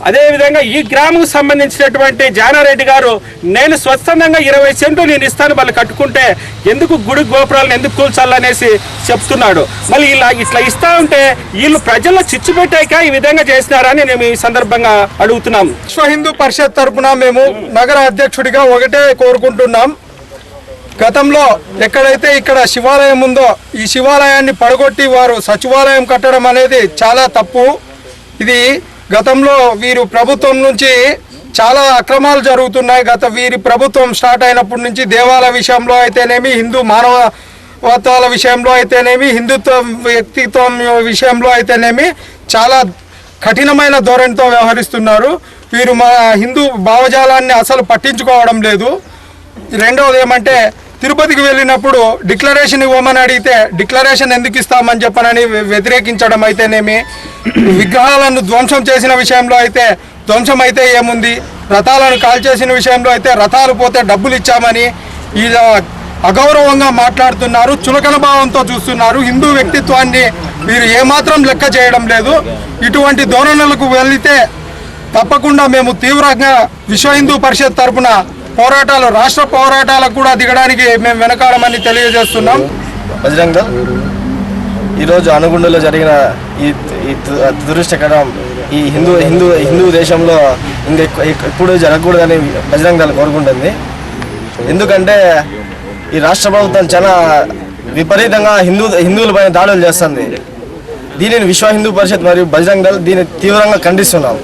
అదేవిధంగా ఈ గ్రామం సంబంధించినటువంటి జానారెడ్డి గారు నేను స్వచ్ఛందంగా 20 సెంట్లు నేను ఇస్తాను వాళ్ళు కట్టుకుంటే ఎందుకు గుడి గోపురాలను ఎందుకు కూల్చాలనేసి చెప్తున్నాడు. మళ్ళీ ఇట్లా ఇస్తా ఉంటే వీళ్ళు ప్రజల్లో చిచ్చు పెట్టాక ఈ విధంగా చేసినారని మేము ఈ సందర్భంగా అడుగుతున్నాం. విశ్వ హిందూ పరిషత్ తరఫున మేము నగర అధ్యక్షుడిగా ఒకటే కోరుకుంటున్నాం. గతంలో ఎక్కడైతే ఇక్కడ శివాలయం ఉందో ఈ శివాలయాన్ని పడగొట్టి వారు సచివాలయం కట్టడం అనేది చాలా తప్పు. ఇది గతంలో వీరు ప్రభుత్వం నుంచి చాలా అక్రమాలు జరుగుతున్నాయి. వీరి ప్రభుత్వం స్టార్ట్ అయినప్పటి నుంచి దేవాలయ విషయంలో అయితేనేమి, హిందూ మానవత్వాల విషయంలో అయితేనేమి, హిందుత్వ వ్యక్తిత్వం విషయంలో అయితేనేమి చాలా కఠినమైన ధోరణితో వ్యవహరిస్తున్నారు. వీరు మా హిందూ భావజాలాన్ని అసలు పట్టించుకోవడం లేదు. రెండవది ఏమంటే తిరుపతికి వెళ్ళినప్పుడు డిక్లరేషన్ ఇవ్వమని అడిగితే డిక్లరేషన్ ఎందుకు ఇస్తామని చెప్పనని వ్యతిరేకించడం అయితేనేమి, విగ్రహాలను ధ్వంసం చేసిన విషయంలో అయితే ధ్వంసం అయితే ఏముంది, రథాలను కాల్చేసిన విషయంలో అయితే రథాలు పోతే డబ్బులు ఇచ్చామని ఇలా అగౌరవంగా మాట్లాడుతున్నారు. చులకన భావంతో చూస్తున్నారు. హిందూ వ్యక్తిత్వాన్ని వీరు ఏమాత్రం లెక్క చేయడం లేదు. ఇటువంటి ధోరణులకు వెళితే తప్పకుండా మేము తీవ్రంగా విశ్వ హిందూ పరిషత్ తరఫున పోరాటాలు, రాష్ట్ర పోరాటాలకు కూడా దిగడానికి మేము వెనకాడమని తెలియజేస్తున్నాం. బజరంగ దళ్ ఈరోజు అనుగుండలో జరిగిన ఈ దురదృష్టకరం ఈ హిందూ దేశంలో ఎప్పుడు జరగకూడదని బజరంగ దళ్ కోరుకుంటుంది. ఎందుకంటే ఈ రాష్ట్ర ప్రభుత్వం చాలా విపరీతంగా హిందువులపైన దాడులు చేస్తుంది. దీనిని విశ్వ హిందూ పరిషత్ మరియు బజరంగ దళ్ దీన్ని తీవ్రంగా ఖండిస్తున్నాం.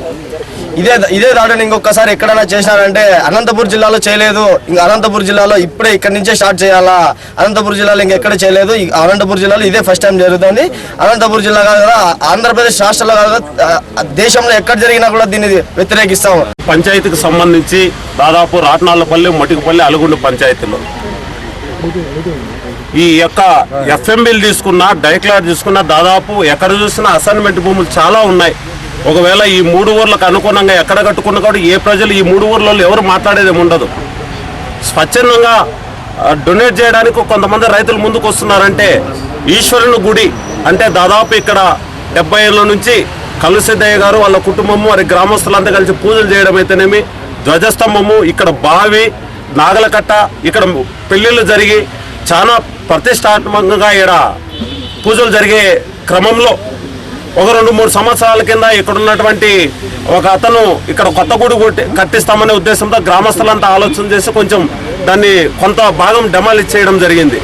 ఇదే దాడిని ఇంకొకసారి ఎక్కడైనా చేసినారంటే అనంతపురం జిల్లాలో చేయలేదు, ఇంకా అనంతపురం జిల్లాలో ఇప్పుడే ఇక్కడి నుంచే స్టార్ట్ చేయాలా. అనంతపురం జిల్లాలో ఇంకెక్కడ చేయలేదు, అనంతపురం జిల్లాలో ఇదే ఫస్ట్ టైం జరుగుతుంది. అనంతపురం జిల్లా కాదు కదా, ఆంధ్రప్రదేశ్ రాష్ట్రంలో కాదు కదా, దేశంలో ఎక్కడ జరిగినా కూడా దీన్ని వ్యతిరేకిస్తాము. పంచాయతీకి సంబంధించి దాదాపు రాట్నాళ్లపల్లి, మొటికపల్లి, అలుగుండు పంచాయతీలో ఈ యొక్క ఎఫ్ఎంబీలు తీసుకున్నా, డైక్లాట్ తీసుకున్నా దాదాపు ఎక్కడ చూసినా అసైన్మెంట్ భూములు చాలా ఉన్నాయి. ఒకవేళ ఈ 3 ఊర్లకు అనుగుణంగా ఎక్కడ కట్టుకున్నా కూడా ఏ ప్రజలు ఈ 3 ఊర్లలో ఎవరు మాట్లాడేది ఉండదు. స్వచ్ఛందంగా డొనేట్ చేయడానికి కొంతమంది రైతులు ముందుకు వస్తున్నారంటే ఈశ్వరుని గుడి అంటే దాదాపు ఇక్కడ 70 ఏళ్ళ నుంచి కలుసిద్దయ్య గారు వాళ్ళ కుటుంబము వారి గ్రామస్తులంతా కలిసి పూజలు చేయడం అయితేనేమి, ధ్వజస్తంభము, ఇక్కడ బావి, నాగలకట్ట, ఇక్కడ పెళ్ళిళ్ళు జరిగి చాలా ప్రతిష్టాత్మకంగా ఇక్కడ పూజలు జరిగే క్రమంలో ఒక 2-3 సంవత్సరాల కింద ఇక్కడ ఉన్నటువంటి ఒక అతను ఇక్కడ కొత్త గుడి కట్టిస్తామనే ఉద్దేశంతో గ్రామస్తులంతా ఆలోచన చేసి కొంచెం దాన్ని కొంత భాగం డెమాలిష్ చేయడం జరిగింది.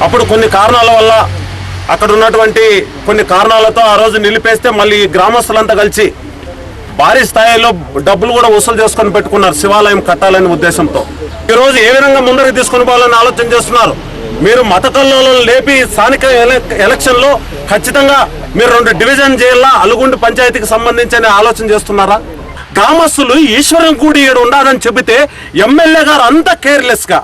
అప్పుడు కొన్ని కారణాల వల్ల అక్కడ ఉన్నటువంటి కొన్ని కారణాలతో ఆ రోజు నిలిపేస్తే మళ్ళీ గ్రామస్తులంతా కలిసి భారీ స్థాయిలో డబ్బులు కూడా వసూలు చేసుకొని పెట్టుకున్నారు శివాలయం కట్టాలనే ఉద్దేశంతో. ఈరోజు ఏ విధంగా ముందరికి తీసుకొని పోవాలని ఆలోచన చేస్తున్నారు. మీరు మత కల్లోలను లేపి స్థానిక ఎలక్షన్లో ఖచ్చితంగా మీరు 2 డివిజన్ చేయాలా అలుగుండి పంచాయతీకి సంబంధించి ఆలోచన చేస్తున్నారా? గ్రామస్తులు ఈశ్వరం గుడి ఇక్కడ ఉండాలని చెబితే ఎమ్మెల్యే గారు అంత కేర్లెస్గా,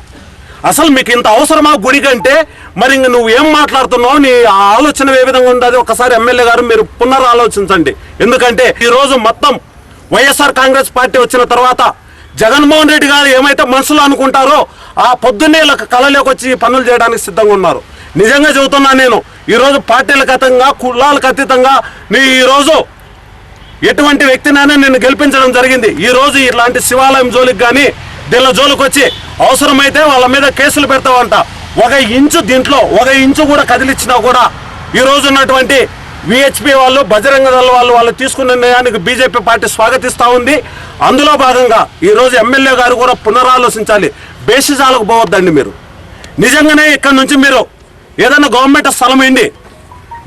అసలు మీకు ఇంత అవసరమా గుడి కంటే, మరి ఇంక నువ్వు ఏం మాట్లాడుతున్నావు, నీ ఆలోచన ఏ విధంగా ఉండదు ఒకసారి ఎమ్మెల్యే గారు మీరు పునరాలోచించండి. ఎందుకంటే ఈరోజు మొత్తం వైఎస్ఆర్ కాంగ్రెస్ పార్టీ వచ్చిన తర్వాత జగన్మోహన్ రెడ్డి గారు ఏమైతే మనసులో అనుకుంటారో ఆ పొద్దున్నే కళలోకి వచ్చి పనులు చేయడానికి సిద్ధంగా ఉన్నారు. నిజంగా చెబుతున్నా నేను, ఈరోజు పార్టీలకు అతీతంగా కులాలకు అతీతంగా ఈరోజు ఎటువంటి వ్యక్తినైనా నేను గెలిపించడం జరిగింది. ఈరోజు ఇలాంటి శివాలయం జోలికి కానీ దీళ్ళ జోలికి వచ్చి అవసరమైతే వాళ్ళ మీద కేసులు పెడతామంట. 1 ఇంచు దీంట్లో 1 ఇంచు కూడా కదిలిచ్చినా కూడా ఈరోజు ఉన్నటువంటి విహెచ్పి వాళ్ళు, బజరంగ దళ వాళ్ళు తీసుకున్న నిర్ణయానికి బీజేపీ పార్టీ స్వాగతిస్తూ ఉంది. అందులో భాగంగా ఈరోజు ఎమ్మెల్యే గారు కూడా పునరాలోచించాలి. బేసిజాలకు పోవద్దండి. మీరు నిజంగానే ఇక్కడ నుంచి మీరు ఏదైనా గవర్నమెంట్ స్థలం ఏంటి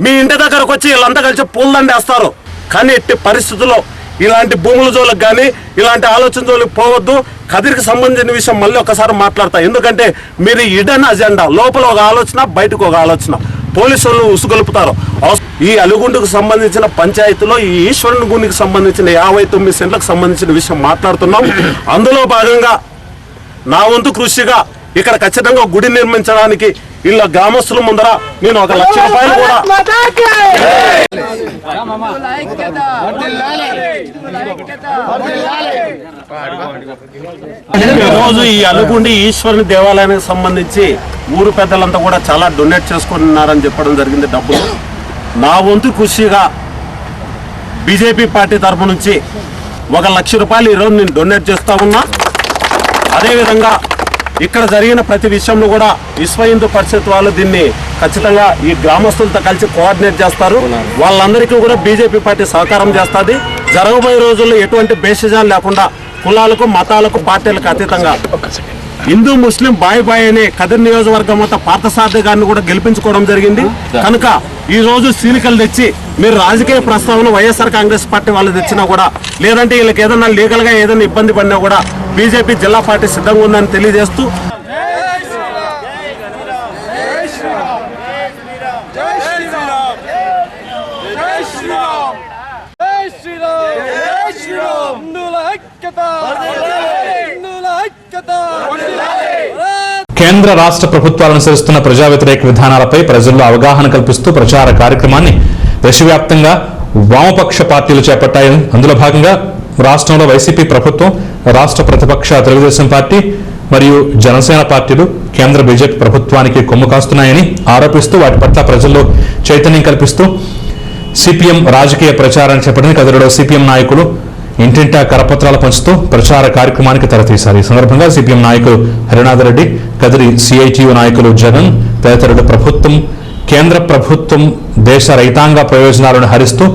మీ ఇంటి దగ్గరకు వచ్చి వీళ్ళంతా కలిసి పూలదండి వేస్తారు. కానీ ఎట్టి పరిస్థితుల్లో ఇలాంటి భూముల జోలికి కానీ ఇలాంటి ఆలోచన జోలికి పోవద్దు. కదిరికి సంబంధించిన విషయం మళ్ళీ ఒకసారి మాట్లాడతా. ఎందుకంటే మీరు ఇడన్ అజెండా, లోపల ఒక ఆలోచన బయటకు ఒక ఆలోచన, పోలీసులు ఉసుగొలుపుతారు. ఈ అలుగుండుకు సంబంధించిన పంచాయతీలో ఈ ఈశ్వరుని గుడికి సంబంధించిన 59 సెంట్లకు సంబంధించిన విషయం మాట్లాడుతున్నాం. అందులో భాగంగా నా వంతు కృషిగా ఇక్కడ ఖచ్చితంగా గుడి నిర్మించడానికి ఇలా గ్రామస్తుల ముందర నేను 1 లక్ష రూపాయలు కూడా ఈరోజు ఈ అలుగుండి ఈశ్వరుని దేవాలయానికి సంబంధించి ఊరు పెద్దలంతా కూడా చాలా డొనేట్ చేసుకున్నారని చెప్పడం జరిగింది డబ్బులు. నా వంతు కృషిగా బీజేపీ పార్టీ తరఫు నుంచి 1 లక్ష రూపాయలు ఈరోజు నేను డొనేట్ చేస్తా ఉన్నా. అదేవిధంగా ఇక్కడ జరిగిన ప్రతి విషయంలో కూడా విశ్వ హిందూ పరిషత్ వాళ్ళు దీన్ని ఖచ్చితంగా ఈ గ్రామస్తులతో కలిసి కోఆర్డినేట్ చేస్తారు. వాళ్ళందరికీ కూడా బీజేపీ పార్టీ సహకారం చేస్తుంది. జరగబోయే రోజుల్లో ఎటువంటి భేషజాలు లేకుండా కులాలకు మతాలకు పార్టీలకు అతీతంగా హిందూ ముస్లిం బాయ్ బాయ్ అనే కదిరి నియోజకవర్గం అంతా పార్థసారథి గారిని కూడా గెలిపించుకోవడం జరిగింది. కనుక ఈ రోజు సీలికలు తెచ్చి మీరు రాజకీయ ప్రస్తావన వైఎస్ఆర్ కాంగ్రెస్ పార్టీ వాళ్ళు తెచ్చినా కూడా, లేదంటే వీళ్ళకి ఏదైనా లీగల్ గా ఏదైనా ఇబ్బంది పడినా కూడా బీజేపీ జిల్లా పార్టీ సిద్ధంగా ఉందని తెలియజేస్తూ కేంద్ర రాష్ట్ర ప్రభుత్వాలు అనుసరిస్తున్న ప్రజా వ్యతిరేక విధానాలపై ప్రజల్లో అవగాహన కల్పిస్తూ ప్రచార కార్యక్రమాన్ని దేశవ్యాప్తంగా వామపక్ష పార్టీలు చేపట్టాయని, అందులో భాగంగా రాష్ట్రంలో వైసీపీ ప్రభుత్వం, రాష్ట్ర ప్రతిపక్ష తెలుగుదేశం పార్టీ మరియు జనసేన పార్టీలు కేంద్ర బీజేపీ ప్రభుత్వానికి కొమ్ము కాస్తున్నాయని ఆరోపిస్తూ వాటి పట్ల ప్రజల్లో చైతన్యం కల్పిస్తూ సిపిఎం రాజకీయ ప్రచారాన్ని చేపట్టిన కదిరిలో సిపిఎం నాయకులు ఇంటింటా కరపత్రాలు పంచుతూ ప్రచార కార్యక్రమానికి తెరతీశారు. ఈ సందర్భంగా సిపిఎం నాయకులు హరినాథ్ రెడ్డి, కదిరి సిఐటియు నాయకులు జగన్ తదితరులు కేంద్ర ప్రభుత్వం దేశ రైతాంగ ప్రయోజనాలను హరిస్తూ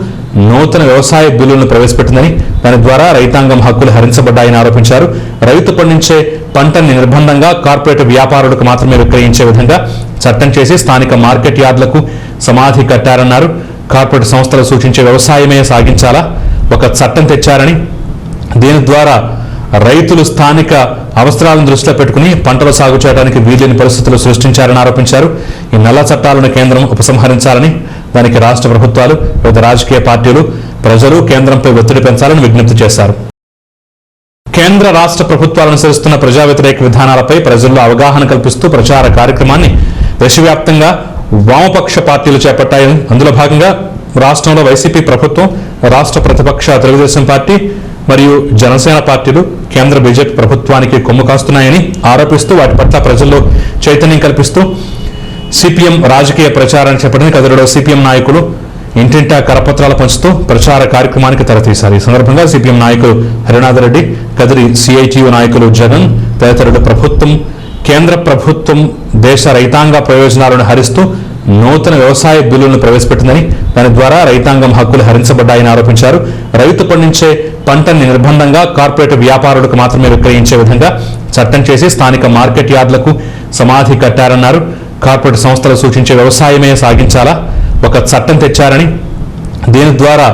నూతన వ్యవసాయ బిల్లులను ప్రవేశపెట్టిందని, దాని ద్వారా రైతాంగం హక్కులు హరించబడ్డాయని ఆరోపించారు. రైతు పండించే పంటని నిర్బంధంగా కార్పొరేట్ వ్యాపారులకు మాత్రమే విక్రయించే విధంగా చట్టం చేసి స్థానిక మార్కెట్ యార్డులకు సమాధి కట్టారన్నారు. కార్పొరేట్ సంస్థలు సూచించే వ్యవసాయమే సాగించాలా ఒక చట్టం తెచ్చారని, దీని ద్వారా రైతులు స్థానిక అవసరాలను దృష్టిలో పెట్టుకుని పంటలు సాగు చేయడానికి వీలులేని పరిస్థితులు సృష్టించారని ఆరోపించారు. ఈ నల్ల చట్టాలను కేంద్రం ఉపసంహరించాలని, దానికి రాష్ట్ర ప్రభుత్వాలు, వివిధ రాజకీయ పార్టీలు, ప్రజలు కేంద్రంపై ఒత్తిడి పెంచాలని విజ్ఞప్తి చేశారు. కేంద్ర రాష్ట్ర ప్రభుత్వాలు అనుసరిస్తున్న ప్రజా వ్యతిరేక విధానాలపై ప్రజల్లో అవగాహన కల్పిస్తూ ప్రచార కార్యక్రమాన్ని దేశవ్యాప్తంగా వామపక్ష పార్టీలు చేపట్టాయని, అందులో భాగంగా రాష్ట్రంలో వైసీపీ ప్రభుత్వం, రాష్ట్ర ప్రతిపక్ష తెలుగుదేశం పార్టీ మరియు జనసేన పార్టీలు కేంద్ర బీజేపీ ప్రభుత్వానికి కొమ్ము కాస్తున్నాయని ఆరోపిస్తూ వాటి పట్ల ప్రజల్లో చైతన్యం కల్పిస్తూ సిపిఎం రాజకీయ ప్రచారాన్ని చేపట్టిన కదిరిలో సిపిఎం నాయకులు ఇంటింటా కరపత్రాలు పంచుతూ ప్రచార కార్యక్రమానికి తెరతీశారు. ఈ సందర్భంగా సిపిఎం నాయకులు హరినాథ్ రెడ్డి, కదిరి సిఐటియు నాయకులు జగన్ తదితరులు కేంద్ర ప్రభుత్వం దేశ రైతాంగ ప్రయోజనాలను హరిస్తూ నూతన వ్యవసాయ బిల్లులను ప్రవేశపెట్టిందని, దాని ద్వారా రైతాంగం హక్కులు హరించబడ్డాయని ఆరోపించారు. రైతు పండించే పంటని నిర్బంధంగా కార్పొరేట్ వ్యాపారులకు మాత్రమే విక్రయించే విధంగా చట్టం చేసి స్థానిక మార్కెట్ యార్డులకు సమాధి కట్టారన్నారు. కార్పొరేట్ సంస్థలు సూచించే వ్యవసాయమే సాగించాలా ఒక చట్టం తెచ్చారని, దీని ద్వారా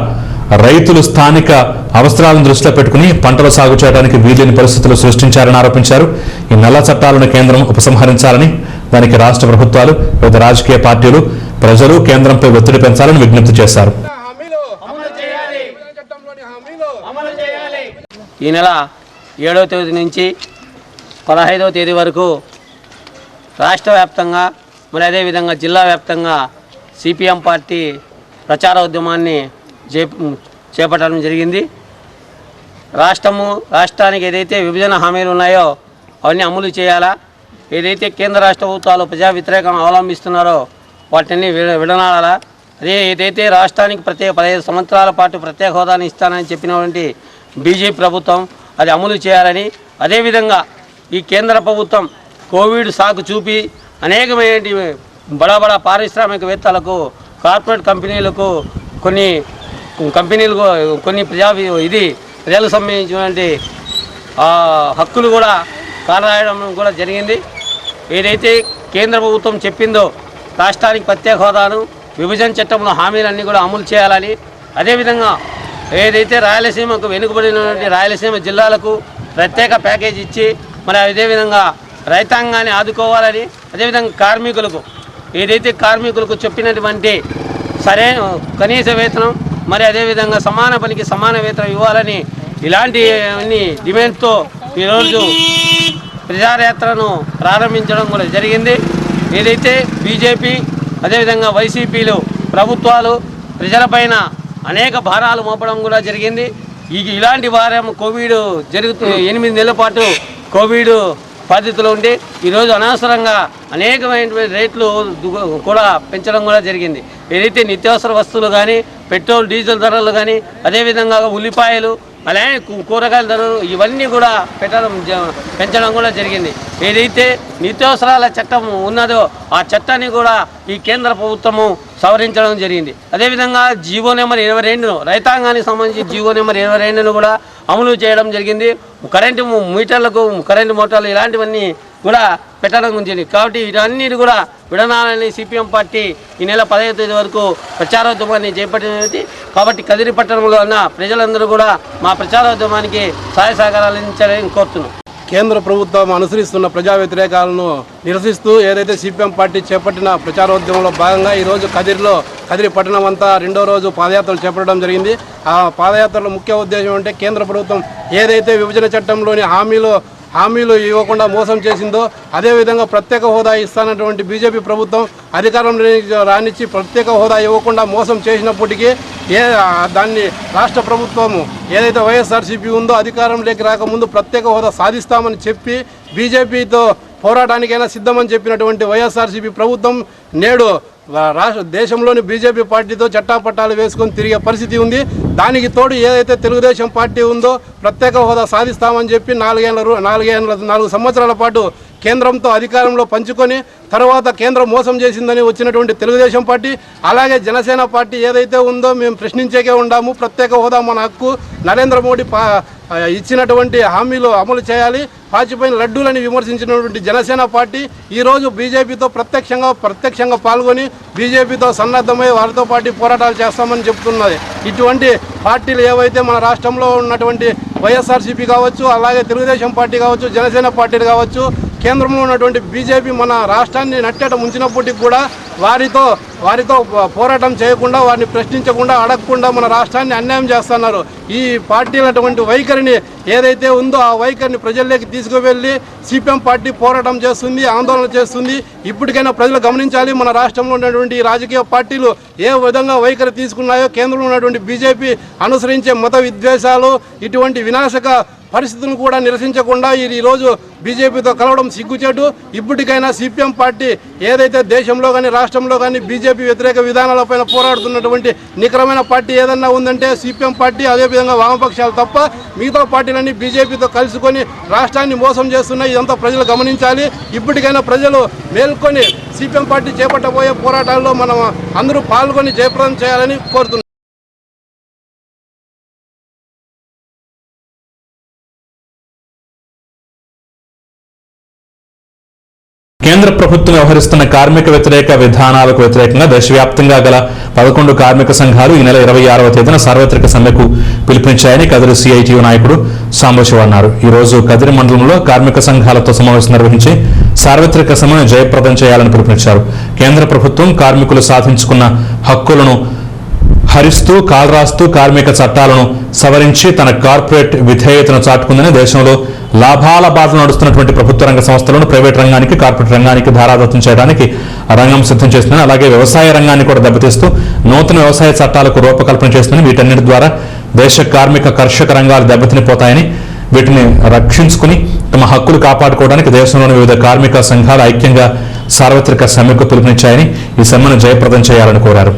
రైతులు స్థానిక అవసరాలను దృష్టిలో పెట్టుకుని పంటలు సాగు చేయడానికి వీలుని పరిస్థితులు సృష్టించారని ఆరోపించారు. ఈ నల్ల చట్టాలను కేంద్రం ఉపసంహరించాలని, దానికి రాష్ట్ర ప్రభుత్వాలు, వివిధ రాజకీయ పార్టీలు, ప్రజలు కేంద్రంపై ఒత్తిడి పెంచాలని విజ్ఞప్తి చేశారు. ఈ నెల 7వ తేదీ నుంచి 15వ తేదీ వరకు రాష్ట్ర వ్యాప్తంగా మరి అదేవిధంగా జిల్లా వ్యాప్తంగా సిపిఎం పార్టీ ప్రచార ఉద్యమాన్ని చేపట్టడం జరిగింది. రాష్ట్రానికి ఏదైతే విభజన హామీలు ఉన్నాయో అవన్నీ అమలు చేయాలా, ఏదైతే కేంద్ర రాష్ట్ర ప్రభుత్వాలు ప్రజా వ్యతిరేకం అవలంబిస్తున్నారో వాటిని విడనాడాలా, అదే ఏదైతే రాష్ట్రానికి 15 సంవత్సరాల పాటు ప్రత్యేక హోదాని ఇస్తానని చెప్పినటువంటి బీజేపీ ప్రభుత్వం అది అమలు చేయాలని, అదేవిధంగా ఈ కేంద్ర ప్రభుత్వం కోవిడ్ సాకు చూపి అనేకమైన బడా పారిశ్రామికవేత్తలకు, కార్పొరేట్ కంపెనీలకు కొన్ని ప్రజలకు సంబంధించినటువంటి హక్కులు కూడా కాలరాయడం కూడా జరిగింది. ఏదైతే కేంద్ర ప్రభుత్వం చెప్పిందో రాష్ట్రానికి ప్రత్యేక హోదాను, విభజన చట్టంలో హామీలన్నీ కూడా అమలు చేయాలని, అదేవిధంగా ఏదైతే రాయలసీమకు వెనుకబడినటువంటి రాయలసీమ జిల్లాలకు ప్రత్యేక ప్యాకేజ్ ఇచ్చి మరి అదేవిధంగా రైతాంగాన్ని ఆదుకోవాలని, అదేవిధంగా కార్మికులకు చెప్పినటువంటి సరైన కనీస వేతనం మరి అదేవిధంగా సమాన పనికి సమాన వేతనం ఇవ్వాలని ఇలాంటి డిమాండ్తో ఈరోజు ప్రజాయాత్రను ప్రారంభించడం కూడా జరిగింది. ఏదైతే బీజేపీ అదేవిధంగా వైసీపీలు ప్రభుత్వాలు ప్రజలపైన అనేక భారాలు మోపడం కూడా జరిగింది. ఇలాంటి వారం కోవిడ్ 8 నెలల పాటు కోవిడ్ బాధితులు ఉండి ఈరోజు అనవసరంగా అనేకమైనటువంటి రేట్లు కూడా పెంచడం కూడా జరిగింది. ఏదైతే నిత్యావసర వస్తువులు కానీ, పెట్రోల్ డీజిల్ ధరలు కానీ, అదేవిధంగా ఉల్లిపాయలు అలాగే కూరగాయల ధరలు ఇవన్నీ కూడా పెంచడం కూడా జరిగింది. ఏదైతే నిత్యావసరాల చట్టం ఉన్నదో ఆ చట్టాన్ని కూడా ఈ కేంద్ర ప్రభుత్వము సవరించడం జరిగింది. అదేవిధంగా జీవో నెంబర్ 22 రైతాంగానికి సంబంధించి జీవో నెంబర్ 22ను కూడా అమలు చేయడం జరిగింది. కరెంటు మీటర్లకు, కరెంటు మోటార్లు ఇలాంటివన్నీ కూడా పెట్టడం జరిగింది. కాబట్టి ఇవన్నీ కూడా విడనాలని సిపిఎం పార్టీ ఈ నెల 15వ తేదీ వరకు ప్రచారోద్యమాన్ని చేపట్టినది. కాబట్టి కదిరి పట్టణంలో ఉన్న ప్రజలందరూ కూడా మా ప్రచారోద్యమానికి సహాయ సహకారాలు అందించాలని కోరుతున్నాం. కేంద్ర ప్రభుత్వం అనుసరిస్తున్న ప్రజా వ్యతిరేకాలను నిరసిస్తూ ఏదైతే సిపిఎం పార్టీ చేపట్టిన ప్రచారోద్యమంలో భాగంగా ఈరోజు కదిరి పట్టణం అంతా 2వ రోజు పాదయాత్రలు చేపట్టడం జరిగింది. ఆ పాదయాత్రలో ముఖ్య ఉద్దేశం అంటే కేంద్ర ప్రభుత్వం ఏదైతే విభజన చట్టంలోని హామీలు ఇవ్వకుండా మోసం చేసిందో, అదేవిధంగా ప్రత్యేక హోదా ఇస్తానటువంటి బీజేపీ ప్రభుత్వం అధికారంలో రానిచ్చి ప్రత్యేక హోదా ఇవ్వకుండా మోసం చేసినప్పటికీ దాన్ని రాష్ట్ర ప్రభుత్వము ఏదైతే వైఎస్ఆర్సీపీ ఉందో అధికారంలోకి రాకముందు ప్రత్యేక హోదా సాధిస్తామని చెప్పి బీజేపీతో పోరాటానికైనా సిద్ధమని చెప్పినటువంటి వైఎస్ఆర్సీపీ ప్రభుత్వం నేడు దేశంలోని బీజేపీ పార్టీతో చట్టాపట్టాలు వేసుకొని తిరిగే పరిస్థితి ఉంది. దానికి తోడు ఏదైతే తెలుగుదేశం పార్టీ ఉందో ప్రత్యేక హోదా సాధిస్తామని చెప్పి 4 సంవత్సరాల పాటు కేంద్రంతో అధికారంలో పంచుకొని తర్వాత కేంద్రం మోసం చేసిందని వచ్చినటువంటి తెలుగుదేశం పార్టీ, అలాగే జనసేన పార్టీ ఏదైతే ఉందో మేము ప్రశ్నించేకే ఉండాము, ప్రత్యేక హోదా మన హక్కు, నరేంద్ర మోడీ ఇచ్చినటువంటి హామీలు అమలు చేయాలి, పాచిపోయిన లడ్డూలని విమర్శించినటువంటి జనసేన పార్టీ ఈరోజు బీజేపీతో ప్రత్యక్షంగా పాల్గొని బీజేపీతో సన్నద్ధమై వారితో పాటు పోరాటాలు చేస్తామని చెప్తున్నది. ఇటువంటి పార్టీలు ఏవైతే మన రాష్ట్రంలో ఉన్నటువంటి వైఎస్ఆర్సీపీ కావచ్చు, అలాగే తెలుగుదేశం పార్టీ కావచ్చు, జనసేన పార్టీలు కావచ్చు, కేంద్రంలో ఉన్నటువంటి బీజేపీ మన రాష్ట్రాన్ని నట్టేట ముంచినప్పటికీ కూడా వారితో పోరాటం చేయకుండా, వారిని ప్రశ్నించకుండా, అడగకుండా మన రాష్ట్రాన్ని అన్యాయం చేస్తున్నారు. ఈ పార్టీల అటువంటి వైఖరిని ఏదైతే ఉందో ఆ వైఖరిని ప్రజల్లోకి తీసుకువెళ్ళి సిపిఎం పార్టీ పోరాటం చేస్తుంది, ఆందోళన చేస్తుంది. ఇప్పటికైనా ప్రజలు గమనించాలి, మన రాష్ట్రంలో ఉన్నటువంటి రాజకీయ పార్టీలు ఏ విధంగా వైఖరి తీసుకున్నాయో, కేంద్రంలో ఉన్నటువంటి బీజేపీ అనుసరించే మత విద్వేషాలు, ఇటువంటి వినాశక పరిస్థితులను కూడా నిరసించకుండా ఈరోజు బీజేపీతో కలవడం సిగ్గుచేటు. ఇప్పటికైనా సిపిఎం పార్టీ ఏదైతే దేశంలో కానీ రాష్ట్రంలో కానీ బీజేపీ వ్యతిరేక విధానాలపైన పోరాడుతున్నటువంటి నికరమైన పార్టీ ఏదన్నా ఉందంటే సిపిఎం పార్టీ, అదేవిధంగా వామపక్షాలు తప్ప మిగతా పార్టీలన్నీ బీజేపీతో కలుసుకొని రాష్ట్రాన్ని మోసం చేస్తున్నాయి. ఇదంతా ప్రజలు గమనించాలి. ఇప్పటికైనా ప్రజలు మేల్కొని సిపిఎం పార్టీ చేపట్టబోయే పోరాటాల్లో మనం అందరూ పాల్గొని జయప్రదం చేయాలని కోరుతున్నాం. కేంద్ర ప్రభుత్వం వ్యవహరిస్తున్న కార్మిక వ్యతిరేక విధానాలకు వ్యతిరేకంగా దేశవ్యాప్తంగా గల 11 కార్మిక సంఘాలు ఈ నెల 26వ తేదీన సార్వత్రిక సమ్మెకు పిలుపునిచ్చాయని కదిరి సిఐటియు నాయకుడు సాంబశివ అన్నారు. ఈ రోజు కదిరి మండలంలో కార్మిక సంఘాలతో సమావేశం నిర్వహించి సార్వత్రిక సమ్మెను జయప్రదం చేయాలని పిలుపునిచ్చారు. కేంద్ర ప్రభుత్వం కార్మికులు సాధించుకున్న హక్కులను హరిస్తూ కాలరాస్తూ కార్మిక చట్టాలను సవరించి తన కార్పొరేట్ విధేయతను చాటుకుందని, దేశంలో లాభాల బాధలు నడుస్తున్నటువంటి ప్రభుత్వ రంగ సంస్థలను ప్రైవేట్ రంగానికి, కార్పొరేట్ రంగానికి ధారాదత్తం చేయడానికి రంగం సిద్ధం చేస్తుందని, అలాగే వ్యవసాయ రంగాన్ని కూడా దెబ్బతీస్తూ నూతన వ్యవసాయ చట్టాలకు రూపకల్పన చేస్తుందని, వీటన్నిటి ద్వారా దేశ కార్మిక కర్షక రంగాలు దెబ్బతినిపోతాయని, వీటిని రక్షించుకుని తమ హక్కులు కాపాడుకోవడానికి దేశంలోని వివిధ కార్మిక సంఘాలు ఐక్యంగా సార్వత్రిక సమ్మెకు పిలుపునిచ్చాయని, ఈ సమ్మెను జయప్రదం చేయాలని కోరారు.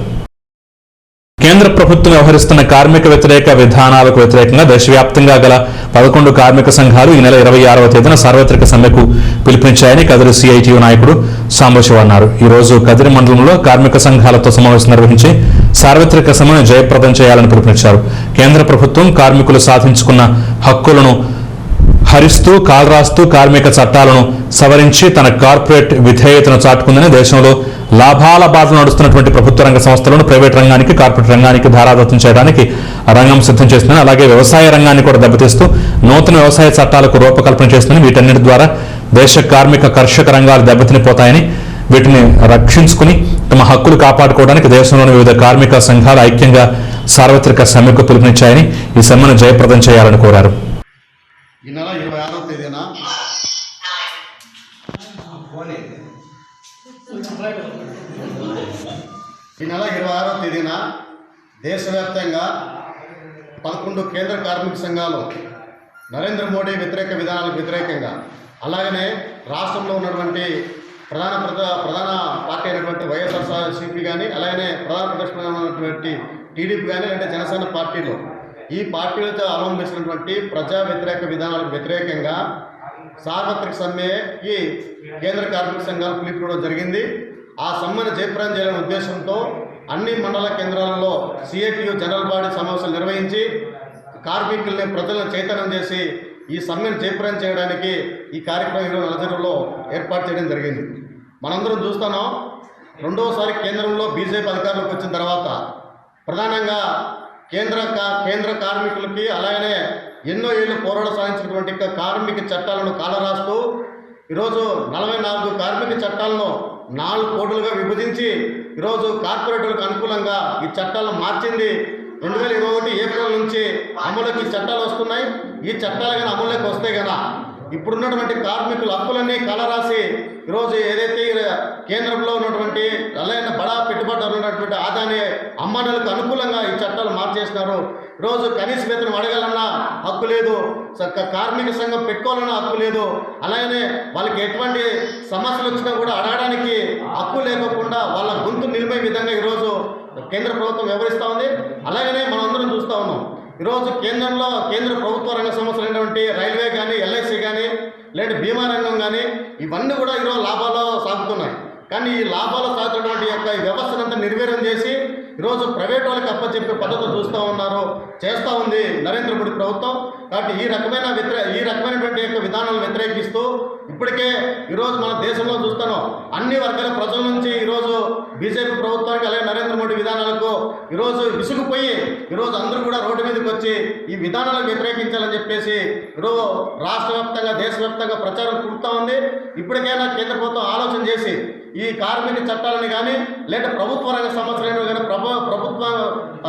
కేంద్ర ప్రభుత్వం వ్యవహరిస్తున్న కార్మిక వ్యతిరేక విధానాలకు వ్యతిరేకంగా దేశవ్యాప్తంగా గల 11 కార్మిక సంఘాలు ఈ నెల 26వ తేదీన సార్వత్రిక సమ్మెకు పిలుపునిచ్చాయని కదిరి సిఐటియు నాయకుడు సాంబశివ అన్నారు. ఈ రోజు కదిరి మండలంలో కార్మిక సంఘాలతో సమావేశం నిర్వహించి సార్వత్రిక సమ్మెను జయప్రదం చేయాలని పిలుపునిచ్చారు. కేంద్ర ప్రభుత్వం కార్మికులు సాధించుకున్న హక్కులను హరిస్తూ కాలరాస్తూ కార్మిక చట్టాలను సవరించి తన కార్పొరేట్ విధేయతను చాటుకుందని, దేశంలో లాభాల బాధలు నడుస్తున్నటువంటి ప్రభుత్వ రంగ సంస్థలను ప్రైవేట్ రంగానికి, కార్పొరేట్ రంగానికి ధారాదత్తం చేయడానికి రంగం సిద్ధం చేస్తుందని, అలాగే వ్యవసాయ రంగాన్ని కూడా దెబ్బతీస్తూ నూతన వ్యవసాయ చట్టాలకు రూపకల్పన చేస్తుందని, వీటన్నిటి ద్వారా దేశ కార్మిక కర్షక రంగాలు దెబ్బతినిపోతాయని, వీటిని రక్షించుకుని తమ హక్కులు కాపాడుకోవడానికి దేశంలోని వివిధ కార్మిక సంఘాలు ఐక్యంగా సార్వత్రిక సమ్మెకు పిలుపునిచ్చాయని, ఈ సమ్మెను జయప్రదం చేయాలని కోరారు. ఈ నెల 26వ తేదీన దేశవ్యాప్తంగా 11 కేంద్ర కార్మిక సంఘాలు నరేంద్ర మోడీ వ్యతిరేక విధానాలకు వ్యతిరేకంగా, అలాగనే రాష్ట్రంలో ఉన్నటువంటి ప్రధాన పార్టీ అయినటువంటి వైఎస్ఆర్సీపీ కానీ, అలాగనే ప్రధాన ప్రతిపక్షమైనటువంటి టీడీపీ కానీ, అంటే జనసేన పార్టీలు, ఈ పార్టీలతో అవలంబించినటువంటి ప్రజా వ్యతిరేక విధానాలకు వ్యతిరేకంగా సార్వత్రిక సమ్మెకి కేంద్ర కార్మిక సంఘాలు పిలుపుకోవడం జరిగింది. ఆ సమ్మెను జయప్రదం చేయాలనే ఉద్దేశంతో అన్ని మండల కేంద్రాలలో సిఐటియు జనరల్ బాడీ సమావేశాలు నిర్వహించి కార్మికుల్ని, ప్రజలను చైతన్యం చేసి ఈ సమ్మెను జయప్రదం చేయడానికి ఈ కార్యక్రమం ఈరోజు నలజరులో ఏర్పాటు చేయడం జరిగింది. మనందరం చూస్తున్నాం, రెండవసారి కేంద్రంలో బీజేపీ అధికారంలోకి వచ్చిన తర్వాత ప్రధానంగా కేంద్ర కార్మికులకి, అలాగనే ఎన్నో ఏళ్ళు పోరాట సాధించినటువంటి కార్మిక చట్టాలను కాలరాస్తూ ఈరోజు 44 కార్మిక చట్టాలను 4 కోట్లుగా విభజించి ఈరోజు కార్పొరేటర్లకు అనుకూలంగా ఈ చట్టాలను మార్చింది. 2021 ఏప్రిల్ నుంచి అమలుకి చట్టాలు వస్తున్నాయి. ఈ చట్టాలు కానీ అమలులోకి వస్తే కనుక ఇప్పుడున్నటువంటి కార్మికుల హక్కులన్నీ కలరాసి ఈరోజు ఏదైతే కేంద్రంలో ఉన్నటువంటి అలాగే బడా పెట్టుబడిదారులు ఉన్నటువంటి ఆదాని అమ్మానులకు అనుకూలంగా ఈ చట్టాలు మార్చేసినారు. ఈరోజు కనీస వేతనం అడగాలన్నా హక్కు లేదు, కార్మిక సంఘం పెట్టుకోవాలన్నా హక్కు లేదు, అలాగనే వాళ్ళకి ఎటువంటి సమస్యలు వచ్చినా కూడా అడగడానికి హక్కు లేకుండా వాళ్ళ గొంతు నిలిపే విధంగా ఈరోజు కేంద్ర ప్రభుత్వం వ్యవహరిస్తూ ఉంది. అలాగనే మనం అందరం చూస్తూ ఉన్నాం, ఈరోజు కేంద్ర ప్రభుత్వ రంగ సంస్థలు అయినటువంటి రైల్వే కానీ, ఎల్ఐసి కానీ, లేదా బీమా రంగం కానీ, ఇవన్నీ కూడా ఈరోజు లాభాల్లో సాగుతున్నాయి. కానీ ఈ లాభాలు సాగుతున్నటువంటి యొక్క ఈ వ్యవస్థనంతా నిర్వీర్యం చేసి ఈరోజు ప్రైవేట్ వాళ్ళకి అప్పచెప్పే పద్ధతులు చేస్తూ ఉంది నరేంద్ర మోడీ ప్రభుత్వం. కాబట్టి ఈ రకమైనటువంటి యొక్క విధానాలను వ్యతిరేకిస్తూ ఇప్పటికే ఈరోజు మన దేశంలో చూస్తున్నాం, అన్ని వర్గాల ప్రజల నుంచి ఈరోజు బీజేపీ ప్రభుత్వానికి అలాగే నరేంద్ర మోడీ విధానాలకు ఈరోజు విసుగుపోయి ఈరోజు అందరూ కూడా రోడ్డు మీదకి వచ్చి ఈ విధానాలను వ్యతిరేకించాలని చెప్పేసి ఈరోజు రాష్ట్ర వ్యాప్తంగా, దేశవ్యాప్తంగా ప్రచారం పూర్తా ఉంది. ఇప్పటికైనా కేంద్ర ప్రభుత్వం ఆలోచన చేసి ఈ కార్మిక చట్టాలని కానీ, లేదా ప్రభుత్వ రంగ సమస్యలను కానీ ప్రభుత్వ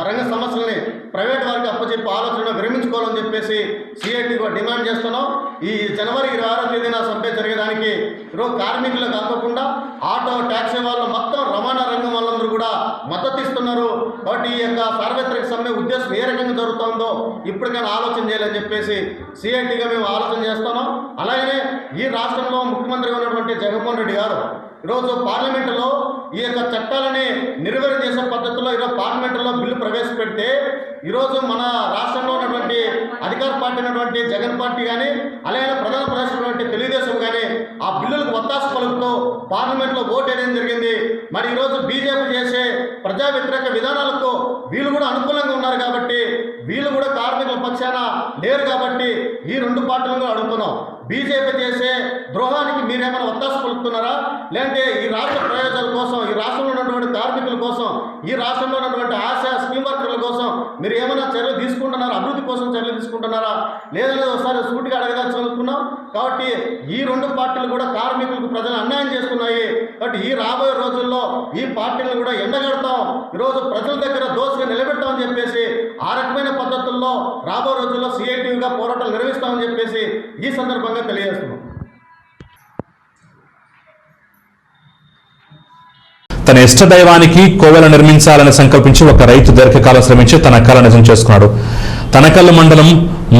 రంగ సమస్యలని ప్రైవేట్ వారికి అప్పచెప్పి ఆలోచన విరమించుకోవాలని చెప్పేసి సిఐటిగా డిమాండ్ చేస్తున్నాం. ఈ జనవరి 26వ తేదీన సమ్మె జరిగేదానికి ఈరోజు కార్మికులు కాకుండా ఆటో, ట్యాక్సీ వాళ్ళు, మొత్తం రవాణా రంగం వాళ్ళందరూ కూడా మద్దతు ఇస్తున్నారు. కాబట్టి ఈ యొక్క సార్వత్రిక సమ్మె ఉద్దేశం ఏ రకంగా జరుగుతుందో ఇప్పటికైనా ఆలోచన చేయాలని చెప్పేసి సిఐటిగా మేము ఆలోచన చేస్తున్నాం. అలాగనే ఈ రాష్ట్రంలో ముఖ్యమంత్రిగా ఉన్నటువంటి జగన్మోహన్ రెడ్డి గారు ఈరోజు పార్లమెంటులో ఈ యొక్క చట్టాలని నిర్వహణ చేసే పద్ధతిలో ఈరోజు పార్లమెంటులో బిల్లు ప్రవేశపెడితే ఈరోజు మన రాష్ట్రంలో ఉన్నటువంటి అధికార పార్టీ అయినటువంటి జగన్ పార్టీ కానీ, అలాగే ప్రధాన ప్రతిపక్షమైనటువంటి తెలుగుదేశం కానీ ఆ బిల్లులకు ఒత్తాస పలుకుతూ పార్లమెంట్లో ఓటు వేయడం జరిగింది. మరి ఈరోజు బీజేపీ చేసే ప్రజా వ్యతిరేక విధానాలకు వీళ్ళు కూడా అనుకూలంగా ఉన్నారు కాబట్టి, వీళ్ళు కూడా కార్మికుల పక్షాన లేరు కాబట్టి ఈ రెండు పార్టీలను అడుగుతున్నాం. బీజేపీ చేసే ద్రోహానికి మీరేమైనా ఒత్తాస పలుకుతున్నారా? లేదంటే ఈ రాష్ట్ర ప్రయోజనాల కోసం, ఈ రాష్ట్రంలో ఉన్నటువంటి కార్మికుల కోసం, ఈ రాష్ట్రంలో ఉన్నటువంటి ఆశా స్కీమ్ వర్కర్ల కోసం మీరు ఏమైనా చర్యలు తీసుకుంటున్నారా? అభివృద్ధి కోసం చర్యలు తీసుకుంటున్నారా? లేదంటే ఒకసారి సూటిగా అడగదలుచుకున్నాం. కాబట్టి ఈ రెండు పార్టీలు కూడా కార్మికులకు ప్రజలు అన్యాయం చేస్తున్నాయి. కాబట్టి ఈ రాబోయే రోజుల్లో ఈ పార్టీలను కూడా ఎండగడతాం, ఈరోజు ప్రజల దగ్గర దోషిగా నిలబెడతామని చెప్పేసి ఆ రకమైన పద్ధతుల్లో రాబోయే రోజుల్లో సిఐటిగా పోరాటాలు నిర్వహిస్తామని చెప్పేసి ఈ సందర్భంగా తెలియజేస్తున్నాం. తన ఇష్ట దైవానికి కోవెల నిర్మించాలని సంకల్పించి ఒక రైతు దీర్ఘకాలం శ్రమించి తన కళ నిజం చేసుకున్నాడు. తనకల్లు మండలం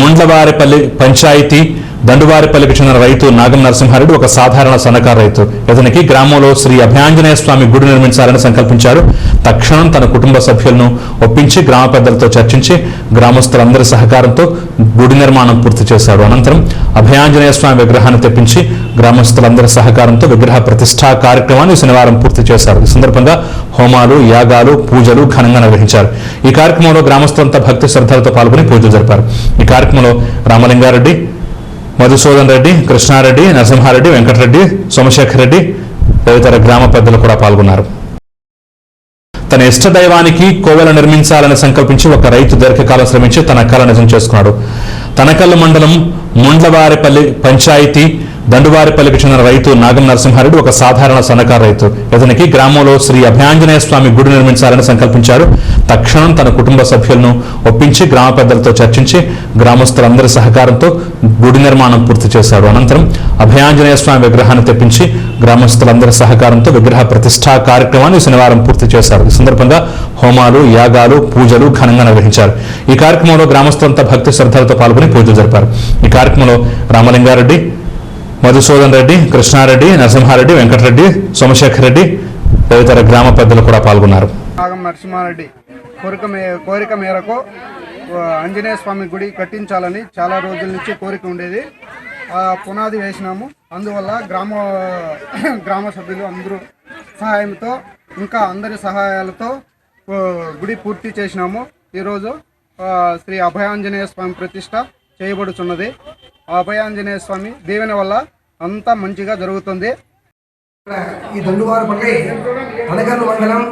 ముండ్లవారిపల్లి పంచాయతీ దండువారిపల్లికి చెందిన రైతు నాగం నరసింహారెడ్డి ఒక సాధారణ సన్నకారు రైతు. ఇతనికి గ్రామంలో శ్రీ అభయాంజనేయ స్వామి గుడి నిర్మించాలని సంకల్పించారు. తక్షణం తన కుటుంబ సభ్యులను ఒప్పించి గ్రామ పెద్దలతో చర్చించి గ్రామస్తులందరి సహకారంతో గుడి నిర్మాణం పూర్తి చేశాడు. అనంతరం అభయాంజనేయ స్వామి విగ్రహాన్ని తెప్పించి గ్రామస్తులందరి సహకారంతో విగ్రహ ప్రతిష్ఠా కార్యక్రమాన్ని శనివారం పూర్తి చేశారు. ఈ సందర్భంగా హోమాలు, యాగాలు, పూజలు ఘనంగా నిర్వహించారు. ఈ కార్యక్రమంలో గ్రామస్తులంతా భక్తి శ్రద్ధలతో పాల్గొని పూజలు జరిపారు. ఈ కార్యక్రమంలో రామలింగారెడ్డి, మధుసూదన్ రెడ్డి, కృష్ణారెడ్డి, నరసింహారెడ్డి, వెంకటరెడ్డి, సోమశేఖర్ రెడ్డి తదితర గ్రామ పెద్దలు కూడా పాల్గొన్నారు. తన ఇష్ట దైవానికి కోవెల నిర్మించాలని సంకల్పించి ఒక రైతు దీర్ఘకాలం శ్రమించి తన కళ నిజం చేసుకున్నాడు. తనకల్లు మండలం ముండ్లవారిపల్లి పంచాయతీ దండువారిపల్లికి చెందిన రైతు నాగం నరసింహారెడ్డి ఒక సాధారణ సన్నకారు రైతు. ఇతనికి గ్రామంలో శ్రీ అభయాంజనేయ స్వామి గుడి నిర్మించాలని సంకల్పించారు. తక్షణం తన కుటుంబ సభ్యులను ఒప్పించి గ్రామ పెద్దలతో చర్చించి గ్రామస్తులందరి సహకారంతో గుడి నిర్మాణం పూర్తి చేశాడు. అనంతరం అభయాంజనేయ స్వామి విగ్రహాన్ని తెప్పించి గ్రామస్తులందరి సహకారంతో విగ్రహ ప్రతిష్ఠా కార్యక్రమాన్ని శనివారం పూర్తి చేశారు. ఈ సందర్భంగా హోమాలు, యాగాలు, పూజలు ఘనంగా నిర్వహించారు. ఈ కార్యక్రమంలో గ్రామస్తులంతా భక్తి శ్రద్ధలతో పాల్గొని పూజలు జరిపారు. ఈ కార్యక్రమంలో రామలింగారెడ్డి, మధుసూదన్ రెడ్డి, కృష్ణారెడ్డి, నరసింహారెడ్డి, వెంకటరెడ్డి, సోమశేఖర్ రెడ్డి తదితర గ్రామ పెద్దలు కూడా పాల్గొన్నారు. నాగం నరసింహారెడ్డి కోరిక మేరకు ఆంజనేయ స్వామి గుడి కట్టించాలని చాలా రోజుల నుంచి కోరిక ఉండేది. పునాది వేసినాము. అందువల్ల గ్రామ సభ్యులు అందరూ సహాయంతో, ఇంకా అందరి సహాయాలతో గుడి పూర్తి చేసినాము. ఈరోజు శ్రీ అభయాంజనేయ స్వామి ప్రతిష్ట చేయబడుచున్నది. అభయాంజనేయ స్వామి దీవెన వల్ల అంతా మంచిగా జరుగుతుంది. ఈ దండువారపల్లి తనకల్లు మండలం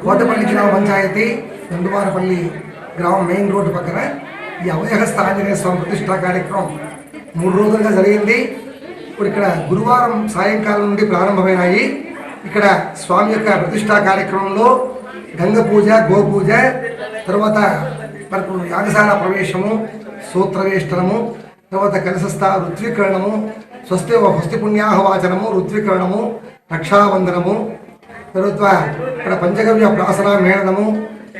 కోటపల్లి గ్రామ పంచాయతీ దండువారపల్లి గ్రామం మెయిన్ రోడ్డు పక్కన ఈ అభయహస్త ఆంజనేయ స్వామి ప్రతిష్టా కార్యక్రమం 3 రోజులుగా జరిగింది. ఇప్పుడు ఇక్కడ గురువారం సాయంకాలం నుండి ప్రారంభమైనాయి. ఇక్కడ స్వామి యొక్క ప్రతిష్టా కార్యక్రమంలో గంగ పూజ, గోపూజ, తర్వాత మనకు యాగశాల ప్రవేశము, సూత్రవేష్టనము, తర్వాత కలశస్థ ఋత్వీకరణము, స్వస్తి పుణ్యాహవాచనము, ఋత్వీకరణము, రక్షాబంధనము, తర్వాత ఇక్కడ పంచగవ్య ప్రాసన మేళనము,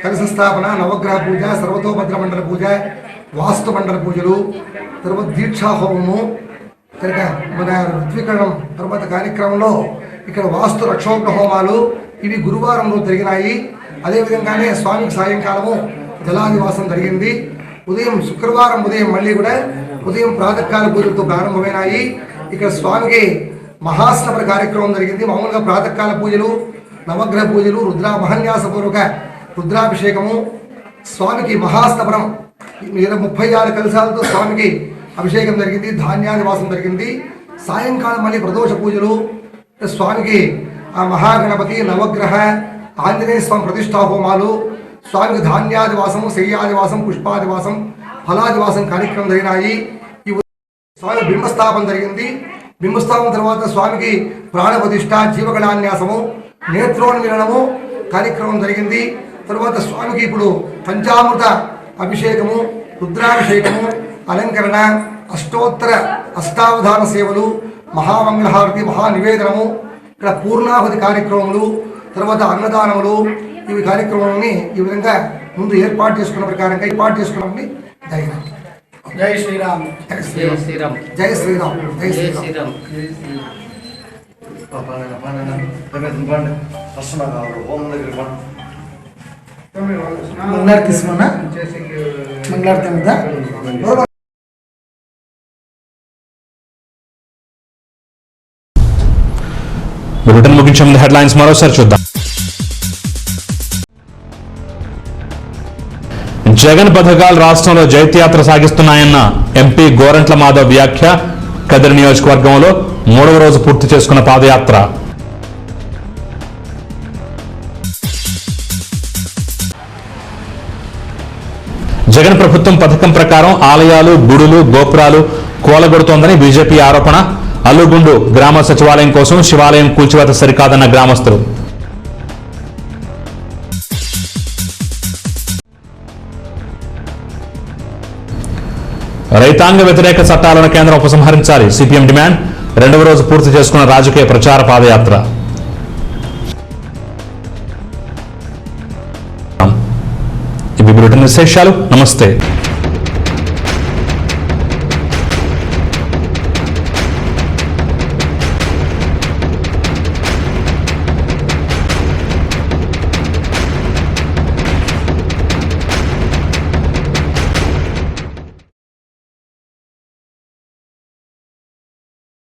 కలశస్థాపన, నవగ్రహ పూజ, సర్వతోభద్ర మండల పూజ, వాస్తు మండల పూజలు, తర్వాత దీక్షాహోమము, తర్వాత మన ఋత్వీకరణం తర్వాత కార్యక్రమంలో ఇక్కడ వాస్తు రక్షోగ్ర హోమాలు ఇవి గురువారం రోజు జరిగినాయి. అదేవిధంగానే స్వామికి సాయంకాలము జలాదివాసం జరిగింది. శుక్రవారం ఉదయం మళ్ళీ కూడా ఉదయం ప్రాతకాల పూజలతో ప్రారంభమైనాయి. ఇక్కడ స్వామికి మహాస్నపన కార్యక్రమం జరిగింది. మామూలుగా ప్రాతకాల పూజలు, నవగ్రహ పూజలు, మహాన్యాసపూర్వక రుద్రాభిషేకము, స్వామికి మహాస్నపనం 36 కలశాలతో స్వామికి అభిషేకం జరిగింది. ధాన్యాదివాసం జరిగింది. సాయంకాలం మళ్ళీ ప్రదోష పూజలు, స్వామికి ఆ మహాగణపతి, నవగ్రహ, ఆంజనేయ స్వామి ప్రతిష్టా హోమాలు, స్వామికి ధాన్యాదివాసము, శయ్యాదివాసం, పుష్పాదివాసం, ఫలాదివాసం కార్యక్రమం జరిగినాయి. ఈ స్వామి బింబస్థాపన జరిగింది. బింబస్థాపన తర్వాత స్వామికి ప్రాణప్రతిష్ఠ, జీవగణాన్యాసము, నేత్రోన్మిలనము కార్యక్రమం జరిగింది. తర్వాత స్వామికి ఇప్పుడు పంచామృత అభిషేకము, రుద్రాభిషేకము, అలంకరణ, అష్టావధాన సేవలు, మహామంగళహారతి, మహానివేదనము, ఇక్కడ పూర్ణాహుతి కార్యక్రమములు, తర్వాత అన్నదానములు, ఇవి కార్యక్రమాన్ని ఈ విధంగా ముందు ఏర్పాటు చేసుకున్న ప్రకారంగా జరిగినాయి. జై శ్రీరామ్, జై శ్రీరామ్, జై శ్రీరామ్, జై శ్రీరామ్. మంగళారతి తీసుకున్నా, మంగళారతి ఉందా? బులెటిన్ ముగించే ముందు హెడ్లైన్స్ మరోసారి చూద్దాం. జగన్ పథకాలు రాష్ట్రంలో జైత్యాత్ర సాగిస్తున్నాయన్న ఎంపీ గోరంట్ల మాధవ్ వ్యాఖ్య. కదిరి నియోజకవర్గంలో 3వ రోజు పూర్తి చేసుకున్న పాదయాత్ర. జగన్ ప్రభుత్వం పథకం ప్రకారం ఆలయాలు, గుడులు, గోపురాలు కూలగొడుతోందని బీజేపీ ఆరోపణ. అల్లుగుండు గ్రామ సచివాలయం కోసం శివాలయం కూల్చివేత సరికాదన్న గ్రామస్తులు. రైతాంగ వ్యతిరేక చట్టాలను కేంద్రం ఉపసంహరించాలి. CPM demand. 2వ రోజు పూర్తి చేసుకున్న రాజకీయ ప్రచార పాదయాత్ర. ఇవి బులెటిన్ విశేషాలు. నమస్తే.